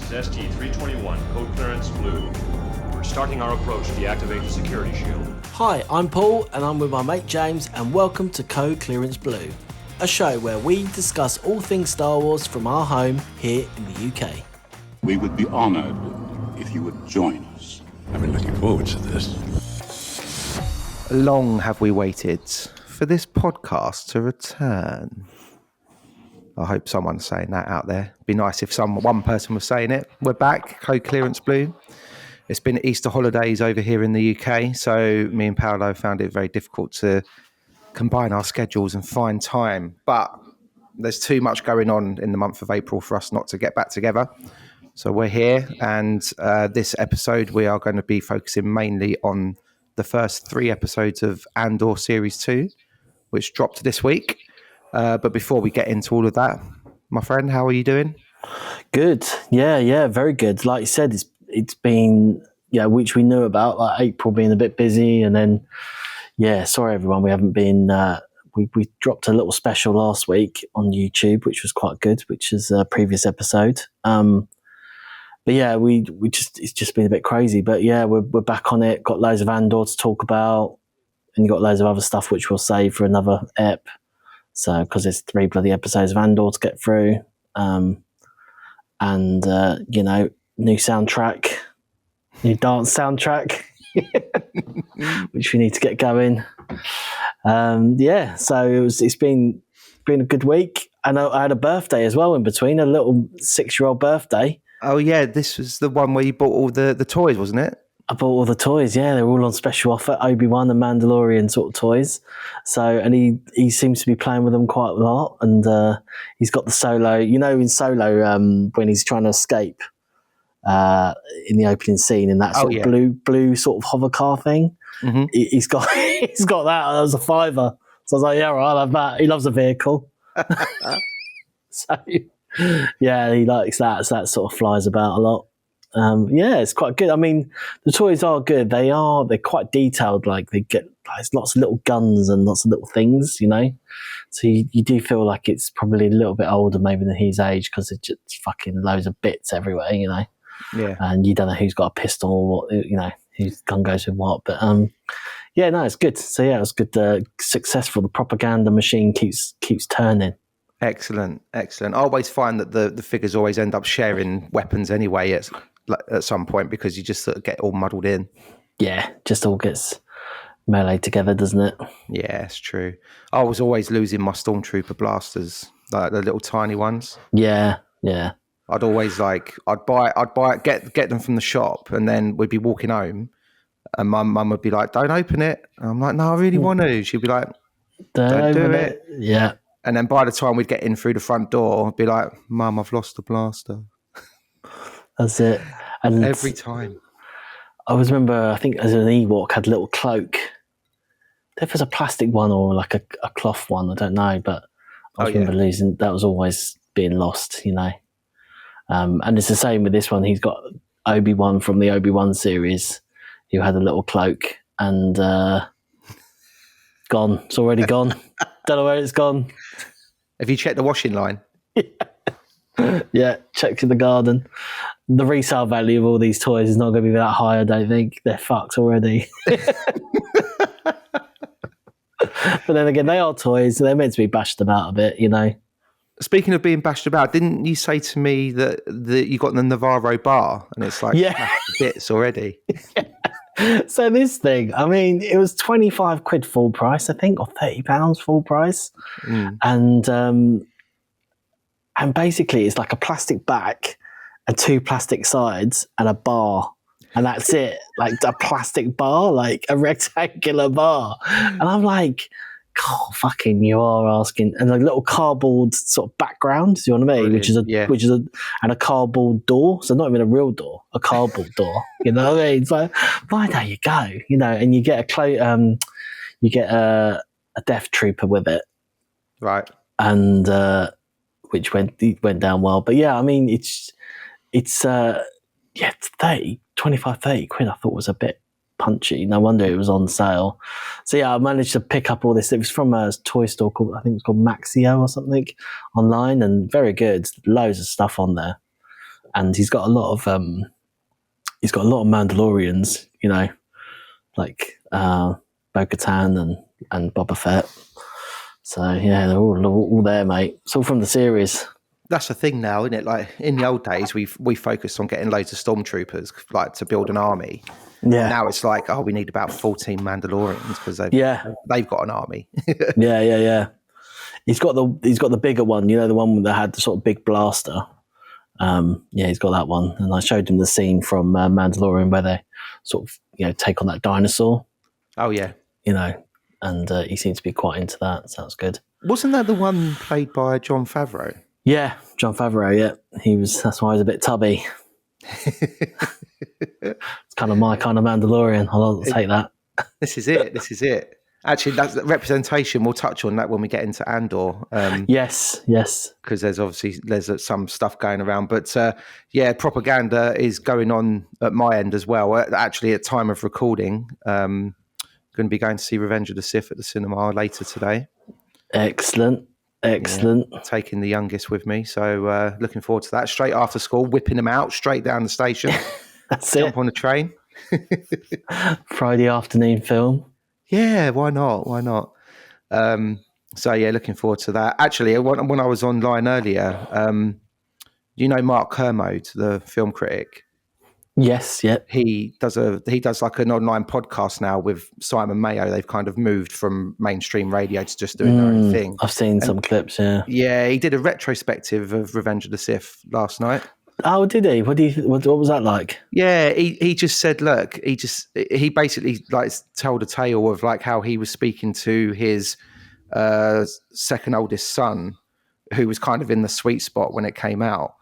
This is ST-321, code clearance blue. We're starting our approach to deactivate the security shield. Hi, I'm Paul and I'm with my mate James and welcome to Code Clearance Blue, a show where we discuss all things Star Wars from our home here in the UK. We would be honoured if you would join us. I've been looking forward to this. Long have we waited for this podcast to return. I hope someone's saying that out there. It'd be nice if one person was saying it. We're back, Code Clearance Blue. It's been Easter holidays over here in the UK, so me and Paolo found it very difficult to combine our schedules and find time. But there's too much going on in the month of April for us not to get back together. So we're here, and this episode we are going to be focusing mainly on the first 3 episodes of Andor Series 2, which dropped this week. But before we get into all of that, my friend, how are you doing? Good. Yeah, very good. Like you said, it's been, which we knew about, like April being a bit busy. And then, sorry everyone, we haven't been, we dropped a little special last week on YouTube, which was quite good, which is a previous episode. But yeah, it's just been a bit crazy. But yeah, we're back on it, got loads of Andor to talk about, and you got loads of other stuff which we'll save for another ep. So, because there's 3 bloody episodes of Andor to get through, and new soundtrack, new dance soundtrack, which we need to get going. So it's been a good week, and I had a birthday as well in between, a little 6-year-old birthday. Oh yeah, this was the one where you bought all the toys, wasn't it? I bought all the toys, they're all on special offer, Obi-Wan and Mandalorian sort of toys. So, and he seems to be playing with them quite a lot, and he's got the Solo, in Solo, when he's trying to escape in the opening scene in that sort of blue sort of hover car thing. Mm-hmm. He's got that. That was a $5. So I was like, yeah, right, I'll have that. He loves a vehicle. So, yeah, he likes that. So that sort of flies about a lot. It's quite good. I mean, the toys are good. They're quite detailed. Like there's lots of little guns and lots of little things, So you do feel like it's probably a little bit older maybe than his age, because it's just fucking loads of bits everywhere, Yeah. And you don't know who's got a pistol or what, whose gun goes with what. But it's good. So yeah, it was good. Successful. The propaganda machine keeps turning. Excellent. I always find that the figures always end up sharing weapons anyway at some point, because you just sort of get all muddled in. Yeah, just all gets melee together, doesn't it? Yeah, it's true. I was always losing my Stormtrooper blasters, like the little tiny ones. Yeah. I'd always I'd buy it, get them from the shop, and then we'd be walking home, and my mum would be like, "Don't open it." And I'm like, "No, I really want to." She'd be like, "Don't do it." Yeah. And then by the time we'd get in through the front door, I'd be like, "Mum, I've lost the blaster." That's it. And every time. I always remember, I think as an Ewok, had a little cloak. If it's a plastic one or like a cloth one, I don't know, but I remember losing. That was always being lost, And it's the same with this one. He's got Obi-Wan from the Obi-Wan series, who had a little cloak, and gone. It's already gone. Don't know where it's gone. Have you checked the washing line? Yeah, checked in the garden. The resale value of all these toys is not going to be that high, I don't think. They're fucked already. But then again, they are toys, so they're meant to be bashed about a bit, Speaking of being bashed about, didn't you say to me that you got the Navarro bar and it's like bits already? So this thing, I mean, it was 25 quid full price, I think, or £30 full price. And basically it's like a plastic back and 2 plastic sides and a bar. And that's it. Like a plastic bar, like a rectangular bar. And I'm like, God, fucking, you are asking. And a little cardboard sort of background, do you know what I mean? Brilliant. And a cardboard door. So not even a real door, a cardboard door. You know what I mean? It's like, why don't you go? And you get a Death Trooper with it. Right. And which went down well. But yeah, I mean, it's 25, 30 quid I thought was a bit punchy. No wonder it was on sale. So yeah, I managed to pick up all this. It was from a toy store called, I think it's called Maxio or something, online, and very good. Loads of stuff on there. and he's got a lot of Mandalorians, you know, like Bo-Katan and Boba Fett. So yeah, they're all there, mate. It's all from the series. That's the thing now, isn't it? Like in the old days, we focused on getting loads of stormtroopers, like to build an army. Yeah. Now it's like, oh, we need about 14 Mandalorians because they've got an army. Yeah. He's got the bigger one, you know, the one that had the sort of big blaster. He's got that one, and I showed him the scene from Mandalorian where they sort of, you know, take on that dinosaur. Oh yeah, you know, and he seems to be quite into that. So that's good. Wasn't that the one played by Jon Favreau? Yeah, Jon Favreau. Yeah, he was. That's why he's a bit tubby. It's kind of my kind of Mandalorian. I'll take that. This is it. Actually, that's representation. We'll touch on that when we get into Andor. Yes. Because there's some stuff going around, but propaganda is going on at my end as well. Actually, at time of recording, going to be going to see Revenge of the Sith at the cinema later today. Excellent. Yeah, taking the youngest with me, so looking forward to that. Straight after school, whipping them out straight down the station. That's Jump on the train. Friday afternoon film. Yeah, why not? Looking forward to that. Actually, when I was online earlier, you know Mark Kermode, the film critic. Yes, yeah. He does like an online podcast now with Simon Mayo. They've kind of moved from mainstream radio to just doing their own thing. I've seen some clips, yeah. Yeah, he did a retrospective of Revenge of the Sith last night. Oh, did he? What was that like? Yeah, he just said, look, he basically like told a tale of like how he was speaking to his second oldest son, who was kind of in the sweet spot when it came out.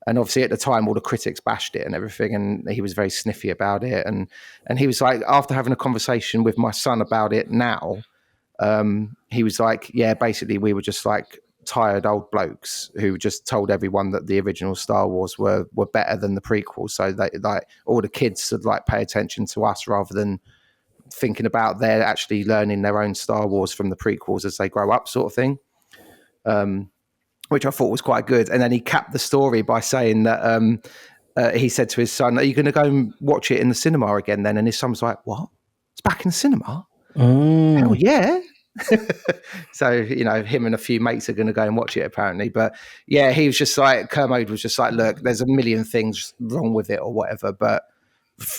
And obviously at the time, all the critics bashed it and everything, and he was very sniffy about it. And he was like, after having a conversation with my son about it now, he was like, yeah, basically we were just like tired old blokes who just told everyone that the original Star Wars were better than the prequels. So they like all the kids would like pay attention to us rather than thinking about they're actually learning their own Star Wars from the prequels as they grow up, sort of thing. Which I thought was quite good. And then he capped the story by saying that he said to his son, are you going to go and watch it in the cinema again then? And his son was like, what? It's back in the cinema? Hell yeah. So, you know, him and a few mates are going to go and watch it apparently. But yeah, he was just like, Kermode was just like, look, there's a million things wrong with it or whatever, but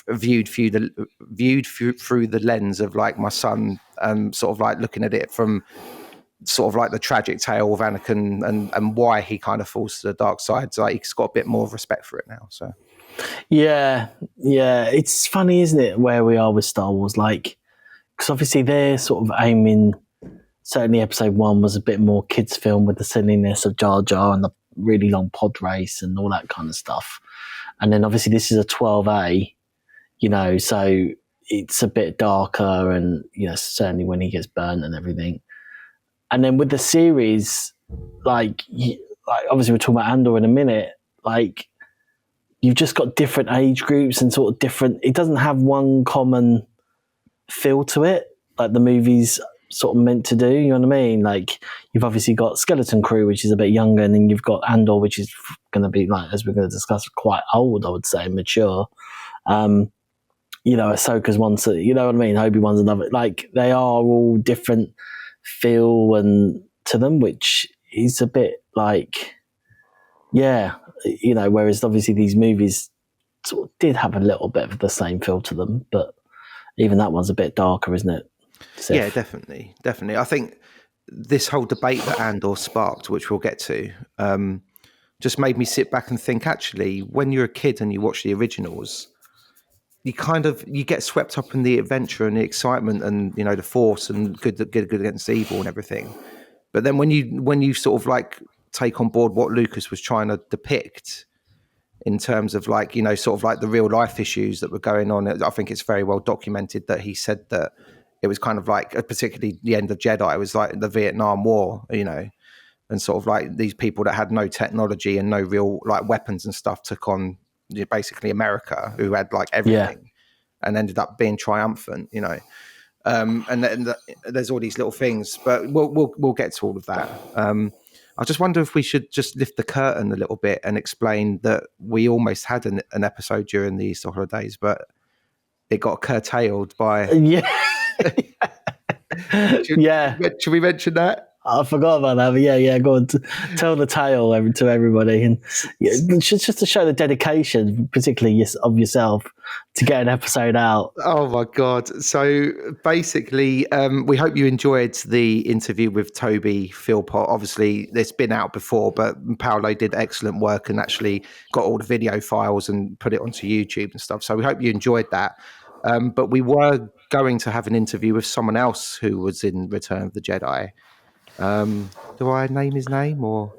viewed through the lens of like my son, sort of like looking at it from sort of like the tragic tale of Anakin and why he kind of falls to the dark side. So like, he's got a bit more of respect for it now. So yeah, it's funny, isn't it, where we are with Star Wars? Like, because obviously they're sort of aiming. Certainly, Episode 1 was a bit more kids' film with the silliness of Jar Jar and the really long pod race and all that kind of stuff. And then obviously this is a 12A, you know, so it's a bit darker and, you know, certainly when he gets burnt and everything. And then with the series, like obviously we're talking about Andor in a minute, like you've just got different age groups and sort of different, it doesn't have one common feel to it, like the movie's sort of meant to do, you know what I mean? Like you've obviously got Skeleton Crew, which is a bit younger, and then you've got Andor, which is going to be, like, as we're going to discuss, quite old, I would say, mature. You know, Ahsoka's one, so you know what I mean? Obi-Wan's another. Like they are all different feel and to them, which is a bit like, yeah, you know, whereas obviously these movies sort of did have a little bit of the same feel to them, but even that one's a bit darker, isn't it? Sith. Yeah, definitely. I think this whole debate that Andor sparked, which we'll get to, just made me sit back and think, actually, when you're a kid and you watch the originals, you get swept up in the adventure and the excitement and, you know, the Force and good against evil and everything. But then when you sort of like take on board what Lucas was trying to depict in terms of like, you know, sort of like the real life issues that were going on, I think it's very well documented that he said that it was kind of like, particularly the end of Jedi, it was like the Vietnam War, you know, and sort of like these people that had no technology and no real like weapons and stuff took on, you know, basically America, who had like everything, and ended up being triumphant, you know. And then there's all these little things, but we'll get to all of that. I just wonder if we should just lift the curtain a little bit and explain that we almost had an episode during the Easter holidays, but it got curtailed by. Yeah. Yeah. Should we mention that? I forgot about that, but yeah, go on. Tell the tale to everybody, and just to show the dedication, particularly of yourself, to get an episode out. Oh my God! So basically, we hope you enjoyed the interview with Toby Philpott. Obviously, it's been out before, but Paolo did excellent work and actually got all the video files and put it onto YouTube and stuff. So we hope you enjoyed that. But we were going to have an interview with someone else who was in Return of the Jedi. Do I name his name or?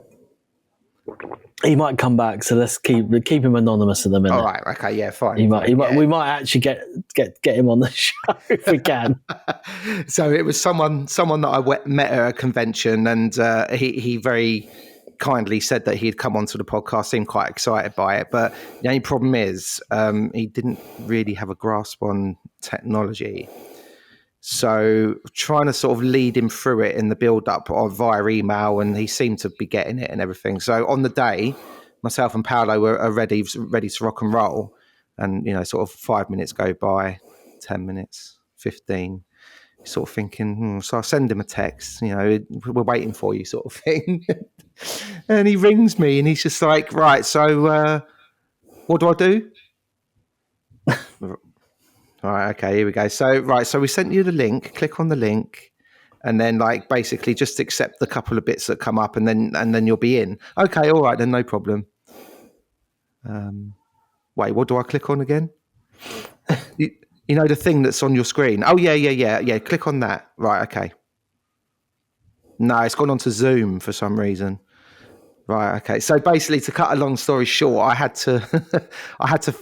He might come back, so let's keep him anonymous in a minute. All right, okay, yeah, fine. He might. We might actually get him on the show if we can. So it was someone that I met at a convention, and he very kindly said that he'd come onto the podcast, seemed quite excited by it. But the only problem is he didn't really have a grasp on technology. So trying to sort of lead him through it in the build-up via email, and he seemed to be getting it and everything. So on the day, myself and Paolo were ready to rock and roll. And, sort of 5 minutes go by, 10 minutes, 15, sort of thinking, so I send him a text, we're waiting for you sort of thing. And he rings me and he's just like, right, so what do I do? All right, okay, here we go. So we sent you the link, click on the link, and then basically just accept the couple of bits that come up, and then you'll be in. Okay, all right, then no problem. Wait, what do I click on again? you know the thing that's on your screen? Oh, yeah, click on that. Right, okay. No, it's gone on to Zoom for some reason. Right, okay. So basically, to cut a long story short, I had to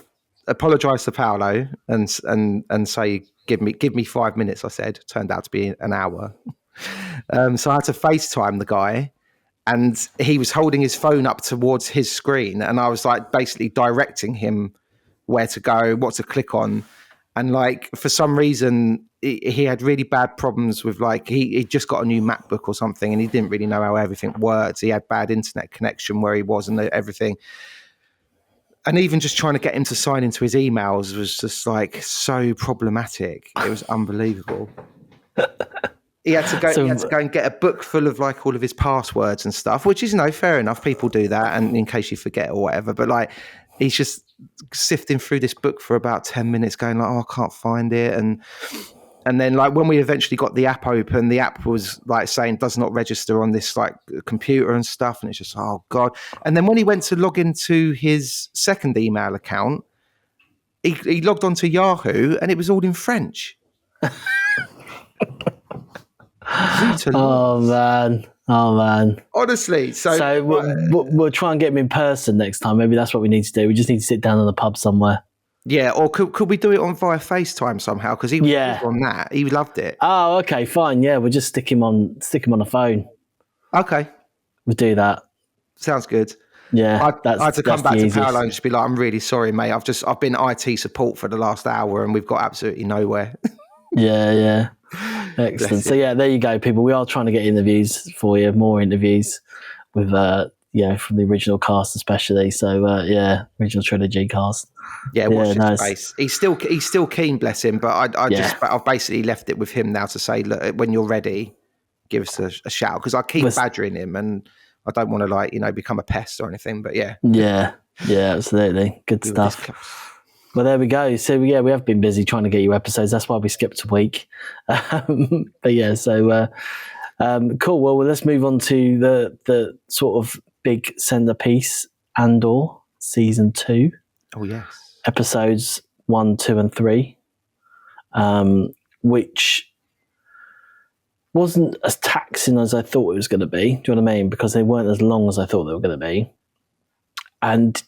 apologise to Paolo and say, give me 5 minutes. I said, turned out to be an hour. So I had to FaceTime the guy, and he was holding his phone up towards his screen, and I was basically directing him where to go, what to click on, and for some reason he had really bad problems with he just got a new MacBook or something, and he didn't really know how everything worked. He had bad internet connection where he was and everything. And even just trying to get him to sign into his emails was just so problematic. It was unbelievable. He had to go and get a book full of all of his passwords and stuff, which is fair enough. People do that, and in case you forget or whatever. But he's just sifting through this book for about 10 minutes, going oh, I can't find it, and then when we eventually got the app open, the app was saying does not register on this computer and stuff. And it's just, oh God. And then when he went to log into his second email account, he logged onto Yahoo and it was all in French. Oh man. Honestly. So we'll try and get him in person next time. Maybe that's what we need to do. We just need to sit down in a pub somewhere. Yeah, or could we do it via FaceTime somehow? Because he was on that. He loved it. Oh, okay, fine. Yeah, we'll just stick him on a phone. Okay. We'll do that. Sounds good. Yeah. I had to come back to Paolo and just be I'm really sorry, mate. I've been IT support for the last hour and we've got absolutely nowhere. Yeah. Excellent. So yeah, there you go, people. We are trying to get interviews for you, more interviews with from the original cast especially. So original trilogy cast. Yeah, watch his face. He's still keen, bless him. But I've basically left it with him now to say, look, when you're ready, give us a shout, because I keep badgering him, and I don't want to become a pest or anything. But yeah, absolutely, good stuff. Well, there we go. So we have been busy trying to get you episodes. That's why we skipped a week. But yeah, so cool. Well, let's move on to the sort of big centerpiece, Andor season 2. Oh yes. Episodes 1, 2, and 3, which wasn't as taxing as I thought it was going to be. Do you know what I mean? Because they weren't as long as I thought they were going to be. And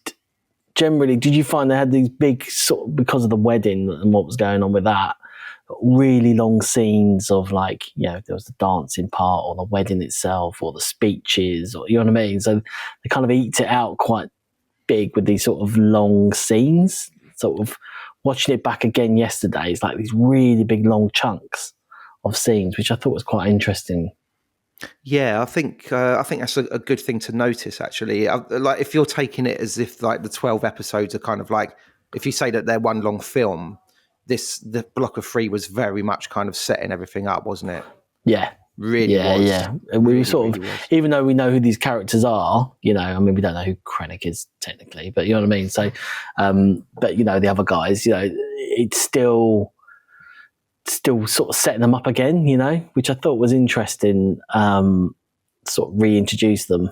generally, did you find they had these big because of the wedding and what was going on with that, really long scenes of there was the dancing part or the wedding itself or the speeches, or you know what I mean? So they kind of eked it out quite big with these sort of long scenes. Sort of watching it back again yesterday, it's these really big long chunks of scenes, which I thought was quite interesting. Yeah, I think that's a good thing to notice. Actually, like if you're taking it as if like the 12 episodes are kind of like, if you say that they're one long film, the block of 3 was very much kind of setting everything up, wasn't it? Yeah. Really Yeah, was. yeah. And we Really, sort of, really was. even though we know who these characters are, you know, I mean, we don't know who Krennic is technically, but you know what I mean? So, but you know, the other guys, you know, it's still sort of setting them up again, you know, which I thought was interesting, sort of reintroduce them.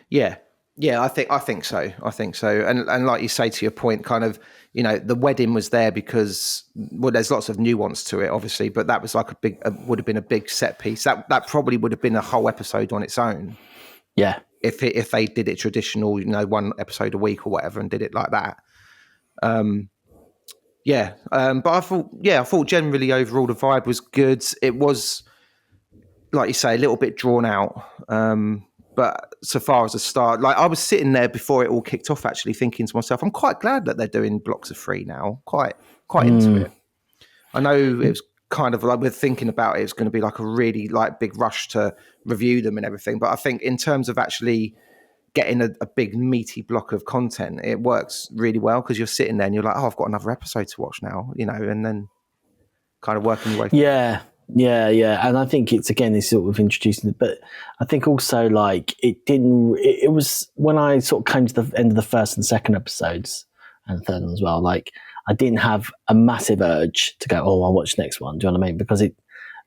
Yeah. Yeah, I think so. And like you say, to your point, kind of, you know, the wedding was there because, well, there's lots of nuance to it, obviously, but that was like would have been a big set piece. That probably would have been a whole episode on its own. Yeah. If they did it traditional, you know, 1 episode a week or whatever, and did it like that. But I thought generally overall the vibe was good. It was, like you say, a little bit drawn out. But so far as a start, like I was sitting there before it all kicked off, actually thinking to myself, I'm quite glad that they're doing blocks of 3 now. Quite into it. I know it was kind of like, we're thinking about it, it's going to be like a really like big rush to review them and everything. But I think in terms of actually getting a big meaty block of content, it works really well because you're sitting there and you're like, oh, I've got another episode to watch now, you know, and then kind of working your way through. Yeah. And I think it's sort of introducing it, but I think also like it was when I sort of came to the end of the first and second episodes and third one as well, like I didn't have a massive urge to go, oh, I'll watch the next one. Do you know what I mean? Because it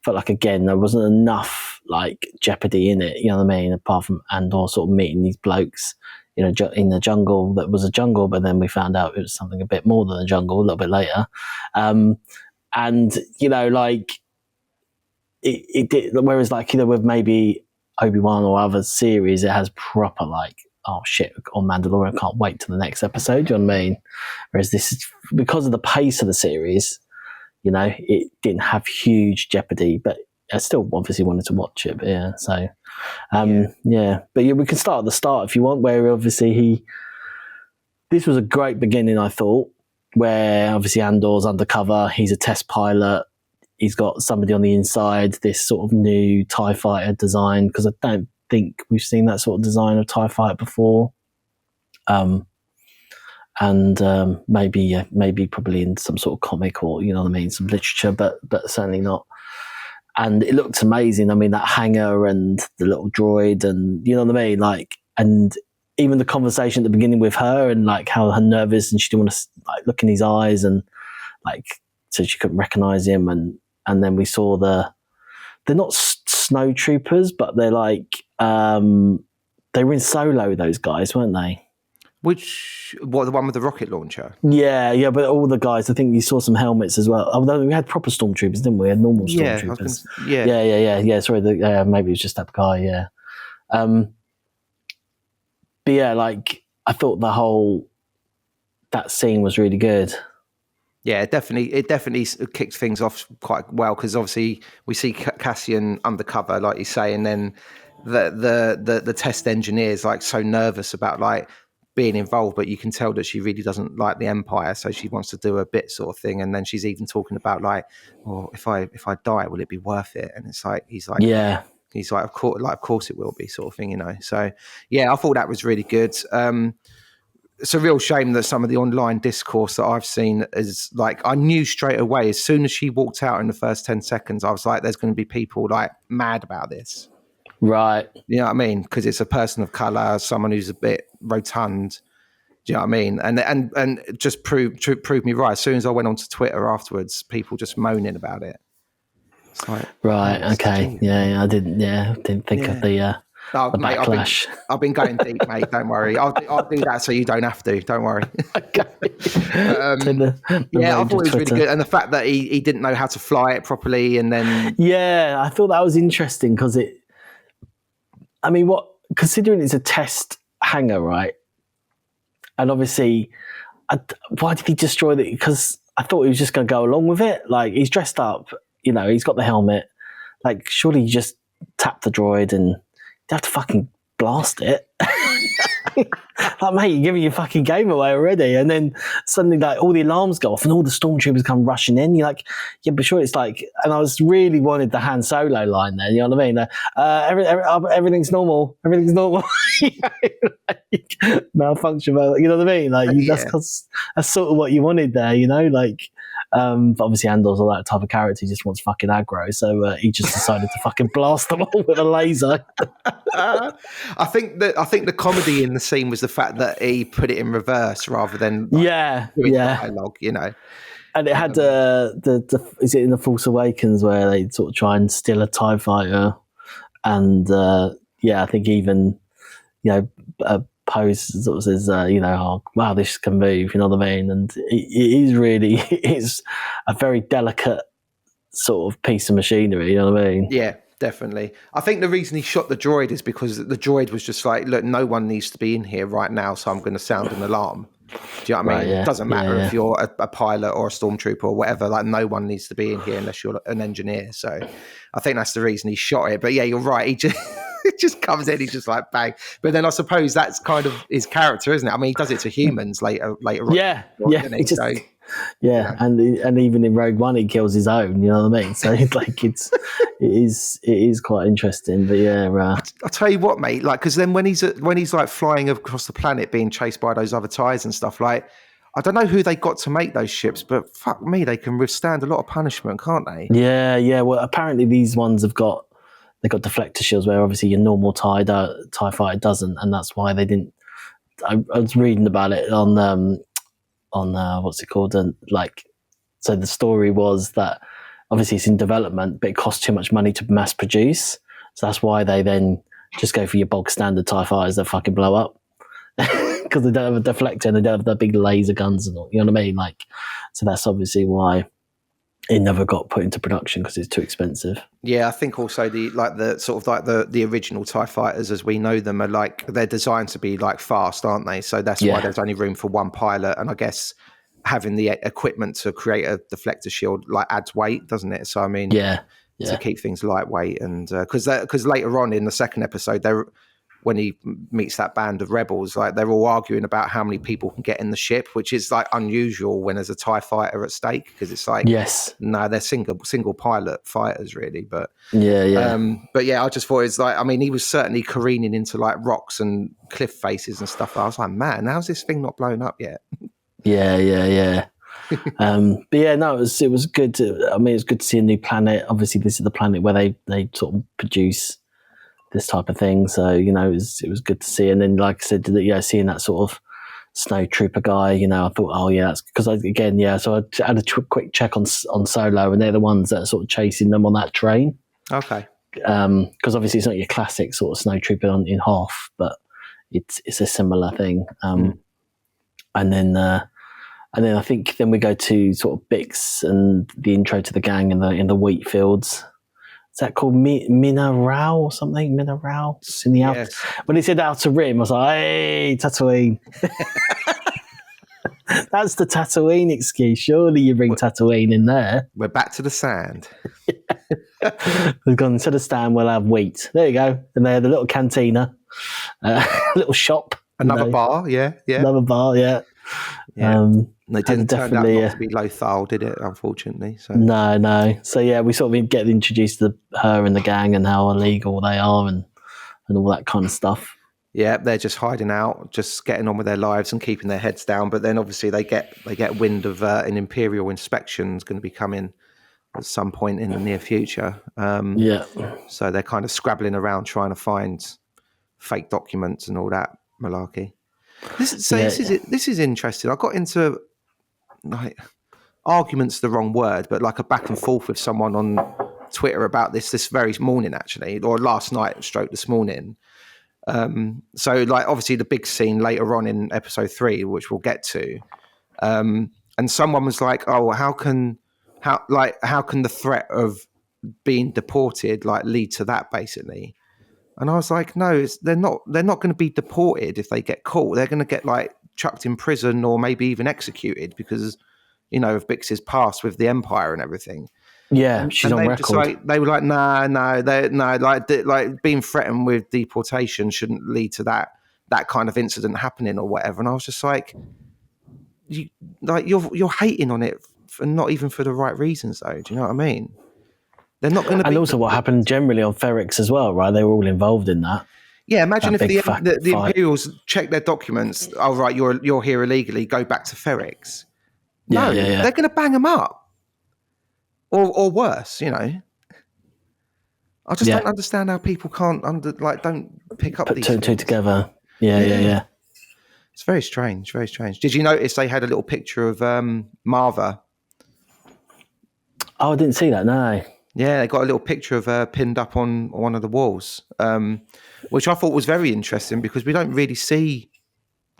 felt like, again, there wasn't enough like jeopardy in it, you know what I mean? Apart from Andor sort of meeting these blokes, you know, in the jungle that was a jungle, but then we found out it was something a bit more than a jungle a little bit later. And, you know, like, it did, whereas like, you know, with maybe Obi-Wan or other series, it has proper like, oh shit, on Mandalorian, I can't wait till the next episode, do you know what I mean? Whereas this is, because of the pace of the series, you know, it didn't have huge jeopardy, but I still obviously wanted to watch it. But yeah, so but yeah, we can start at the start if you want, where obviously this was a great beginning, I thought, where obviously Andor's undercover, he's a test pilot, he's got somebody on the inside, this sort of new TIE fighter design, because I don't think we've seen that sort of design of TIE fighter before. Maybe probably in some sort of comic or, you know what I mean, some literature, but certainly not. And it looked amazing. I mean, that hangar and the little droid, and you know what I mean, like, and even the conversation at the beginning with her, and like how her nervous and she didn't want to like look in his eyes, and like so she couldn't recognize him, and then we saw they're not snow troopers, but they're like they were in Solo, those guys, weren't they? The one with the rocket launcher? Yeah, but all the guys, I think you saw some helmets as well. Although we had proper stormtroopers, didn't we? We had normal stormtroopers. Yeah. Sorry, maybe it was just that guy. Yeah, but yeah, like I thought that scene was really good. Yeah, it definitely kicked things off quite well, because obviously we see Cassian undercover, like you say, and then the test engineer's like so nervous about like being involved, but you can tell that she really doesn't like the Empire, so she wants to do a bit sort of thing. And then she's even talking about like, well, if I die, will it be worth it? And it's like he's like, of course it will be, sort of thing, you know. So yeah, I thought that was really good. It's a real shame that some of the online discourse that I've seen is like, I knew straight away as soon as she walked out in the first 10 seconds, I was like, there's going to be people like mad about this. Right. You know what I mean? Because it's a person of colour, someone who's a bit rotund. Do you know what I mean? And just proved me right. As soon as I went onto Twitter afterwards, people just moaning about it. It's like, right, okay. Yeah, I didn't think of the mate, backlash. I've been going deep, mate. Don't worry. I'll do that so you don't have to. Don't worry. Okay. I thought it was really good, and the fact that he didn't know how to fly it properly, and then I thought that was interesting because considering it's a test hangar, right? And obviously, why did he destroy it? Because I thought he was just going to go along with it. Like, he's dressed up, you know, he's got the helmet. Like, surely you just tap the droid and you have to fucking blast it. Like, mate, you're giving your fucking game away already. And then suddenly, like, all the alarms go off and all the stormtroopers come rushing in. You're like, yeah, but sure, it's like, and I was really wanted the Han Solo line there. You know what I mean? Everything's normal. Everything's normal. Like, malfunction. You know what I mean? Like, that's sort of what you wanted there. You know, like. But obviously Andor's all that type of character. He just wants fucking aggro, so he just decided to fucking blast them all with a laser. I think the comedy in the scene was the fact that he put it in reverse rather than doing dialogue, you know. And it had the is it in the Force Awakens where they sort of try and steal a TIE fighter, and I think even Poe sort of says, oh, wow, this can move, you know what I mean? And it is a very delicate sort of piece of machinery, you know what I mean? Yeah, definitely. I think the reason he shot the droid is because the droid was just like, look, no one needs to be in here right now, so I'm going to sound an alarm. Do you know what I mean? Yeah. It doesn't matter if you're a pilot or a stormtrooper or whatever, like no one needs to be in here unless you're an engineer. So I think that's the reason he shot it. But yeah, you're right. He just... it just comes in, he's just like bang. But then I suppose that's kind of his character, isn't it? I mean, he does it to humans later on. Yeah. And even in Rogue One, he kills his own. You know what I mean? So like it is quite interesting. But yeah, I'll tell you what, mate. Like, because then when he's like flying across the planet, being chased by those other TIEs and stuff, like. I don't know who they got to make those ships, but fuck me, they can withstand a lot of punishment, can't they? Yeah. Well, apparently these ones they've got deflector shields where obviously your normal TIE fighter doesn't, and that's why they didn't. I was reading about it on what's it called, and like, so the story was that obviously it's in development, but it costs too much money to mass produce, so that's why they then just go for your bog standard TIE fighters that fucking blow up. Because they don't have a deflector and they don't have the big laser guns and all, you know what I mean? Like, so that's obviously why it never got put into production, because it's too expensive. Yeah, I think also the original TIE fighters as we know them are like, they're designed to be like fast, aren't they? So that's why there's only room for one pilot, and I guess having the equipment to create a deflector shield like adds weight, doesn't it? So I mean, to keep things lightweight, and because later on in the second episode when he meets that band of rebels, like they're all arguing about how many people can get in the ship, which is like unusual when there's a TIE fighter at stake, because it's like, no, they're single pilot fighters really. But but yeah, I just thought it's like, I mean, he was certainly careening into like rocks and cliff faces and stuff. I was like, man, how's this thing not blown up yet? Yeah. But yeah, no, it was good. It's good to see a new planet. Obviously, this is the planet where they sort of produce this type of thing, so it was good to see. And then, like I said, seeing that sort of snow trooper guy, I thought, oh yeah, that's because so I had a quick check on Solo, and they're the ones that are sort of chasing them on that train. Okay. Because obviously it's not your classic sort of snow trooper in Hoth, but it's a similar thing. And then I think then we go to sort of Bix and the intro to the gang in the wheat fields. Is that called Mineral or something? Mineral? It's in the outer. Yes. When he said Outer Rim, I was like, hey, Tatooine. That's the Tatooine excuse. Surely you bring Tatooine in there. We're back to the sand. We've gone, instead of stand, we'll have wheat. There you go. And they had a little cantina, little shop. Another bar, yeah. Another bar, yeah. They didn't turn out not to be Lothal, did it, unfortunately? So. No. So yeah, we sort of get introduced to her and the gang and how illegal they are and all that kind of stuff. Yeah, they're just hiding out, just getting on with their lives and keeping their heads down. But then obviously they get wind of an Imperial inspection is going to be coming at some point in the near future. So they're kind of scrabbling around trying to find fake documents and all that malarkey. This is interesting. I got into like arguments, the wrong word, but like a back and forth with someone on Twitter about this very morning, actually, or last night, this morning. So like obviously the big scene later on in episode 3, which we'll get to, and someone was like, oh, how can the threat of being deported like lead to that, basically? And I was like, no, they're not going to be deported if they get caught. They're going to get like chucked in prison or maybe even executed because, of Bix's past with the Empire and everything. Yeah, she's on record. They were like, no, like being threatened with deportation shouldn't lead to that. that kind of incident happening or whatever. And I was just like, you're hating on it for not even for the right reasons, though. Do you know what I mean? They're not going to. And also, what happened generally on Ferrix as well, right? They were all involved in that. Yeah, imagine if big the fight. Imperials check their documents. Oh, right, you're here illegally. Go back to Ferrix. No, they're going to bang them up, or worse. You know. I just don't understand how people can't don't pick up Put these two and two things. together. Yeah. It's very strange, very strange. Did you notice they had a little picture of Marva? Oh, I didn't see that. No. Yeah, they got a little picture of her pinned up on one of the walls, which I thought was very interesting because we don't really see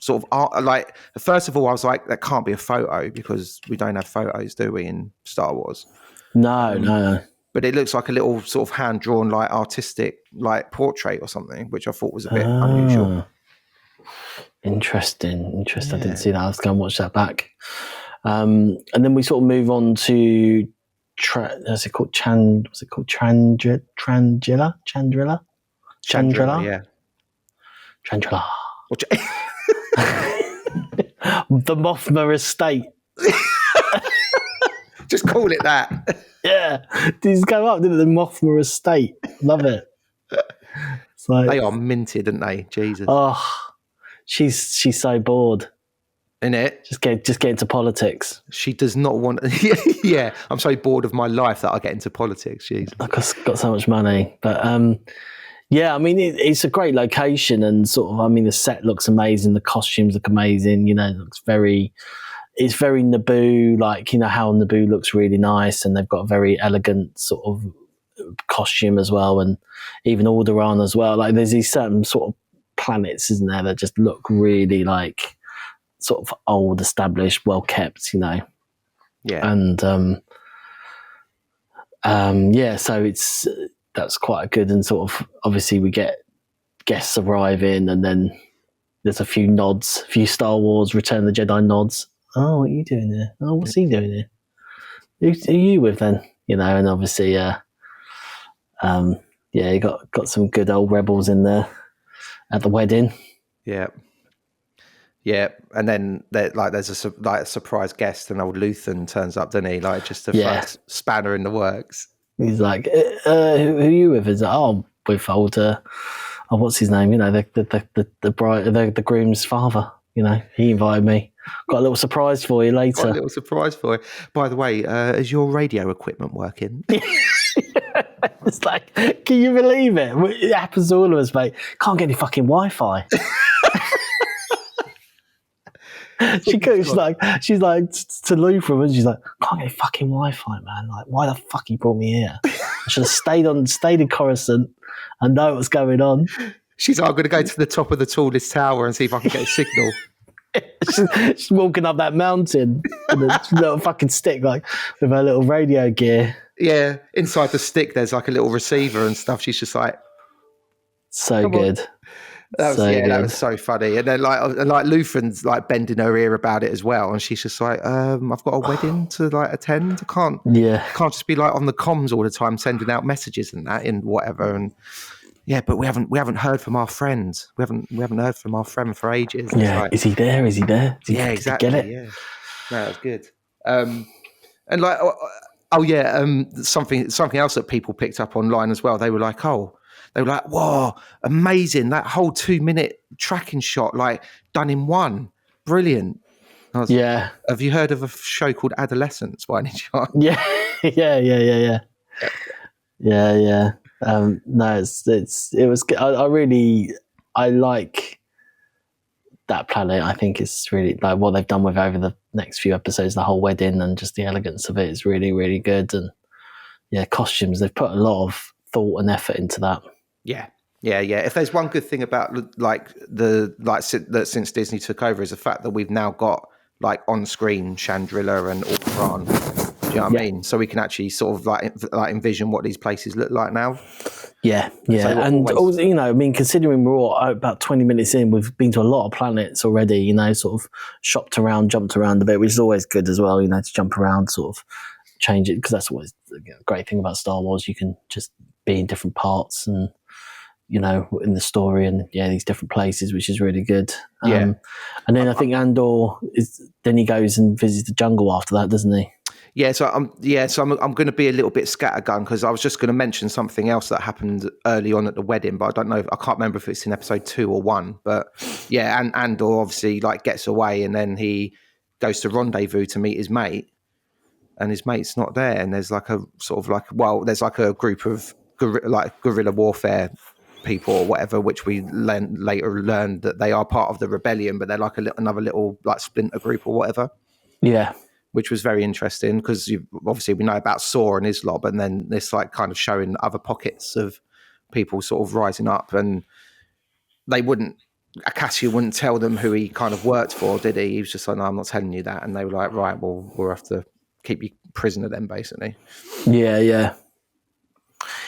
sort of art. Like, first of all, I was like, that can't be a photo because we don't have photos, do we, in Star Wars? No. But it looks like a little sort of hand-drawn, like artistic, like portrait or something, which I thought was a bit unusual. Interesting. I didn't see that. I was going to watch that back. And then we sort of move on to what's it called? Chandrilla? Yeah. Chandrilla. The Mothma estate. Just call it that. Yeah. These go up, didn't they? The Mothma estate. Love it. It's like, they are minted, aren't they? Jesus. Oh, she's so bored. In it, just get into politics. She does not want. Yeah, I'm so bored of my life that I get into politics. Jeez, I've got so much money, but yeah, I mean it's a great location and sort of. I mean the set looks amazing, the costumes look amazing. You know, it's very Naboo, like you know how Naboo looks really nice, and they've got a very elegant sort of costume as well, and even Alderaan as well. Like there's these certain sort of planets, isn't there, that just look really like sort of old, established, well kept, you know. Yeah. And so that's quite good. And sort of obviously we get guests arriving, and then there's a few nods, a few Star Wars Return of the Jedi nods. Oh, what are you doing here? Oh, what's he doing here? Who are you with then? You know, and obviously, you got some good old rebels in there at the wedding. Yeah. Yeah, and then there's a surprise guest, and old Luthen turns up, doesn't he? Like just a first spanner in the works. He's like, who are you with? He's like, oh, with old, what's his name? You know, the bride, the groom's father. You know, he invited me. Got a little surprise for you later. Got a little surprise for you. By the way, is your radio equipment working? It's like, can you believe it? It happens to all of us, mate. Can't get any fucking Wi-Fi. She's like to Luther, and she's like, can't get any fucking Wi-Fi, man. Like, why the fuck you brought me here? I should have stayed in Coruscant and know what's going on. She's like, I'm going to go to the top of the tallest tower and see if I can get a signal. she's walking up that mountain with a little fucking stick, like with her little radio gear. Yeah, inside the stick, there's like a little receiver and stuff. She's just like, so good. That was so funny. And then like Luthen's like bending her ear about it as well, and she's just like, I've got a wedding to like attend. I can't just be like on the comms all the time sending out messages and that in whatever. And yeah, but we haven't heard from our friend. We haven't heard from our friend for ages. Yeah, like, is he there? Yeah, exactly. Get it? Yeah, no, that's good. And like, something else that people picked up online as well. They were like, whoa, amazing. That whole 2-minute tracking shot, like done in one. Brilliant. Have you heard of a show called Adolescence by any chance? Yeah. No, it was, I like that planet. I think it's really like what they've done with over the next few episodes, the whole wedding and just the elegance of it is really, really good. And yeah, costumes, they've put a lot of thought and effort into that. Yeah. If there's one good thing about that since Disney took over is the fact that we've now got like on-screen Chandrilla and Alderaan. Do you know what I mean? So we can actually sort of like envision what these places look like now. Yeah. And also, you know, I mean, considering we're all about 20 minutes in, we've been to a lot of planets already. You know, sort of jumped around a bit, which is always good as well. You know, to jump around, sort of change it, because that's always the great thing about Star Wars. You can just be in different parts and in the story, and these different places, which is really good. Yeah. And then I think Andor then he goes and visits the jungle after that, doesn't he? Yeah, so I'm going to be a little bit scattergun because I was just going to mention something else that happened early on at the wedding, but I don't know. I can't remember if it's in episode 2 or 1. But yeah, and Andor obviously like gets away, and then he goes to rendezvous to meet his mate, and his mate's not there, and there's like a sort of like there's like a group of guerrilla warfare people or whatever, which we later learned that they are part of the rebellion, but they're like another little like splinter group or whatever. Yeah. Which was very interesting because obviously we know about Saw and his lob, and then this like kind of showing other pockets of people sort of rising up, and Cassian wouldn't tell them who he kind of worked for, did he? He was just like, no, I'm not telling you that. And they were like, right, well, we'll have to keep you prisoner then, basically. Yeah.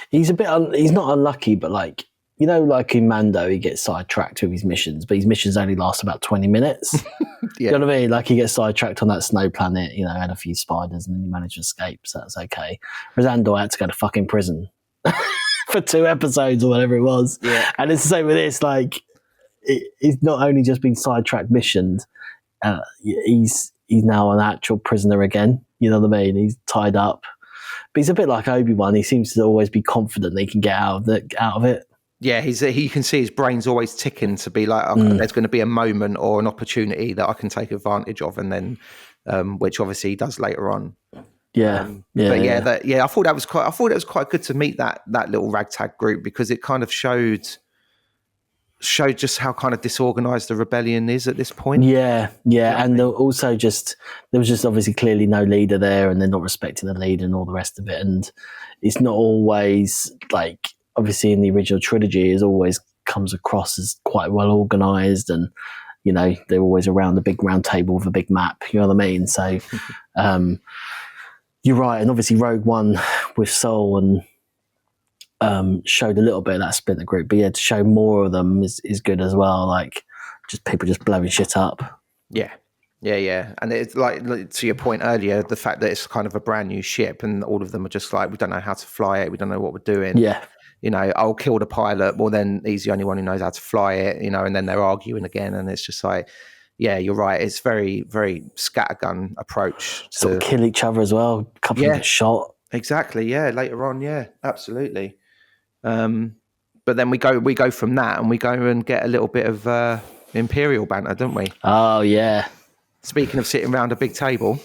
He's he's not unlucky, but like, like in Mando, he gets sidetracked with his missions, but his missions only last about 20 minutes. Yeah. You know what I mean? Like he gets sidetracked on that snow planet, had a few spiders, and then he managed to escape, so that's okay. Whereas Andor had to go to fucking prison for 2 episodes or whatever it was. Yeah. And it's the same with this, like, he's not only just been sidetracked missioned, he's now an actual prisoner again. You know what I mean? He's tied up. But he's a bit like Obi-Wan. He seems to always be confident that he can get out of it. Yeah, you can see his brain's always ticking to be like, okay, there's going to be a moment or an opportunity that I can take advantage of, and then, which obviously he does later on. Yeah, I thought it was quite good to meet that little ragtag group because it kind of showed just how kind of disorganized the rebellion is at this point. Yeah, and also there was just obviously clearly no leader there, and they're not respecting the leader and all the rest of it, and it's not always like. Obviously, in the original trilogy, it always comes across as quite well organised, and they're always around the big round table with a big map. You know what I mean? So you're right, and obviously Rogue One with Soul and showed a little bit of that splinter group, but to show more of them is good as well. Like just people just blowing shit up. Yeah, and it's like to your point earlier, the fact that it's kind of a brand new ship, and all of them are just like, we don't know how to fly it, we don't know what we're doing. Yeah. I'll kill the pilot. Well, then he's the only one who knows how to fly it, and then they're arguing again. And it's just like, yeah, you're right. It's very, very scattergun approach. Sort of kill each other as well. A couple of get shot. Exactly. Yeah. Later on. Yeah, absolutely. But then we go from that and we go and get a little bit of Imperial banter, don't we? Oh, yeah. Speaking of sitting around a big table.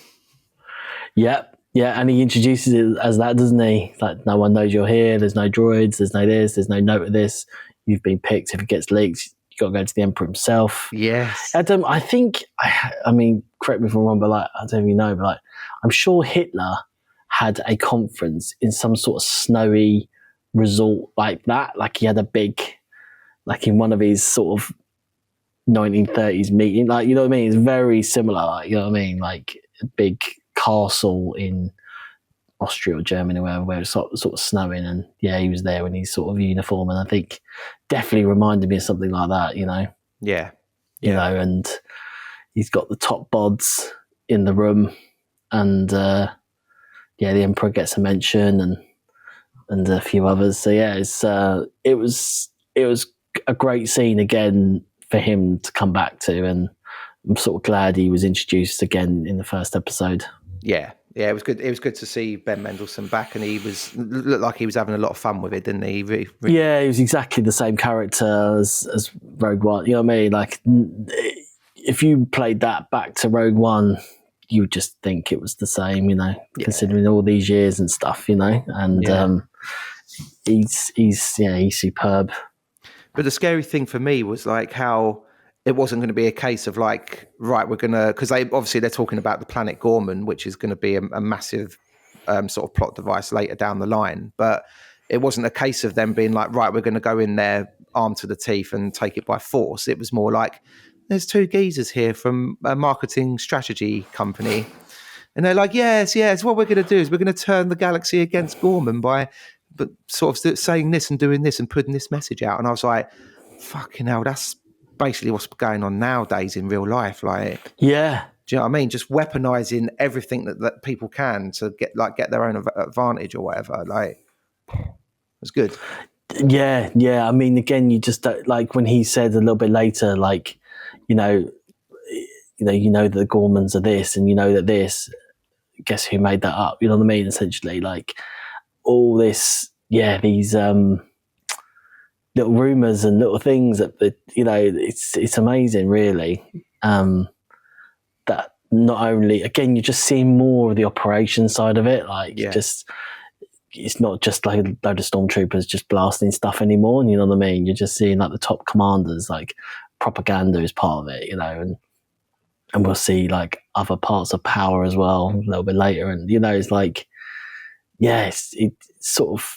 Yep. Yeah, and he introduces it as that, doesn't he? Like, no one knows you're here. There's no droids. There's no this. There's no note of this. You've been picked. If it gets leaked, you got to go to the Emperor himself. Yes. Adam, I think, I mean, correct me if I'm wrong, but like, I don't even know, but like, I'm sure Hitler had a conference in some sort of snowy resort like that. Like he had a big, like in one of his sort of 1930s meeting. Like, you know what I mean? It's very similar. Like, you know what I mean? Like a big castle in Austria or Germany, where it's sort of snowing, and he was there in his sort of uniform, and I think definitely reminded me of something like that, Yeah. You know, and he's got the top bods in the room, and the Emperor gets a mention, and a few others. So it was a great scene again for him to come back to, and I'm sort of glad he was introduced again in the first episode. Yeah, it was good. It was good to see Ben Mendelsohn back, and he looked like he was having a lot of fun with it, didn't he? Yeah, he was exactly the same character as Rogue One. You know what I mean? Like, if you played that back to Rogue One, you would just think it was the same, considering all these years and stuff, And he's superb. But the scary thing for me was like how it wasn't going to be a case of like, right, we're going to, because they're talking about the planet Gorman, which is going to be a massive sort of plot device later down the line. But it wasn't a case of them being like, right, we're going to go in there armed to the teeth and take it by force. It was more like, there's 2 geezers here from a marketing strategy company. And they're like, yes, what we're going to do is we're going to turn the galaxy against Gorman by sort of saying this and doing this and putting this message out. And I was like, fucking hell, that's basically what's going on nowadays in real life. Like, yeah, do you know what I mean? Just weaponizing everything that people can to get their own advantage or whatever. Like, it's good. Yeah. I mean, again, you just don't, like when he said a little bit later, like, you know that the Gormans are this, and you know that this. Guess who made that up? You know what I mean? Essentially, like all this, these little rumors and little things that it's amazing, really. That not only, again, you're just seeing more of the operation side of it, it's not just like a load of stormtroopers just blasting stuff anymore. You know what I mean? You're just seeing like the top commanders, like propaganda is part of it, and we'll see like other parts of power as well a little bit later. And it's like, it sort of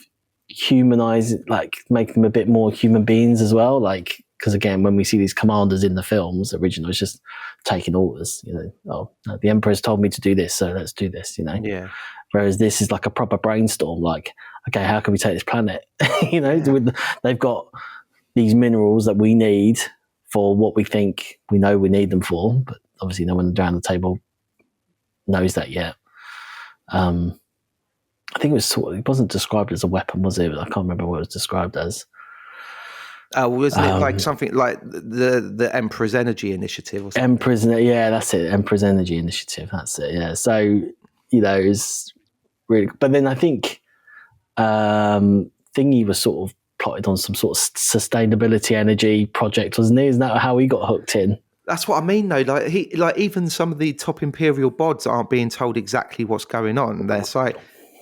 humanize, like make them a bit more human beings as well. Like, because again, when we see these commanders in the films, original, it's just taking orders. The Emperor's told me to do this, so let's do this. Yeah. Whereas this is like a proper brainstorm. Like, okay, how can we take this planet? They've got these minerals that we need for what we think we know we need them for, but obviously no one around the table knows that yet. I think it wasn't described as a weapon, was it? I can't remember what it was described as. Wasn't it like something like the Empress Energy Initiative or something? Empress, that's it. Empress Energy Initiative, that's it. Yeah. So it's really. But then I think Thingy was sort of plotted on some sort of sustainability energy project, wasn't he? Isn't that how he got hooked in? That's what I mean, though. Like even some of the top Imperial bods aren't being told exactly what's going on.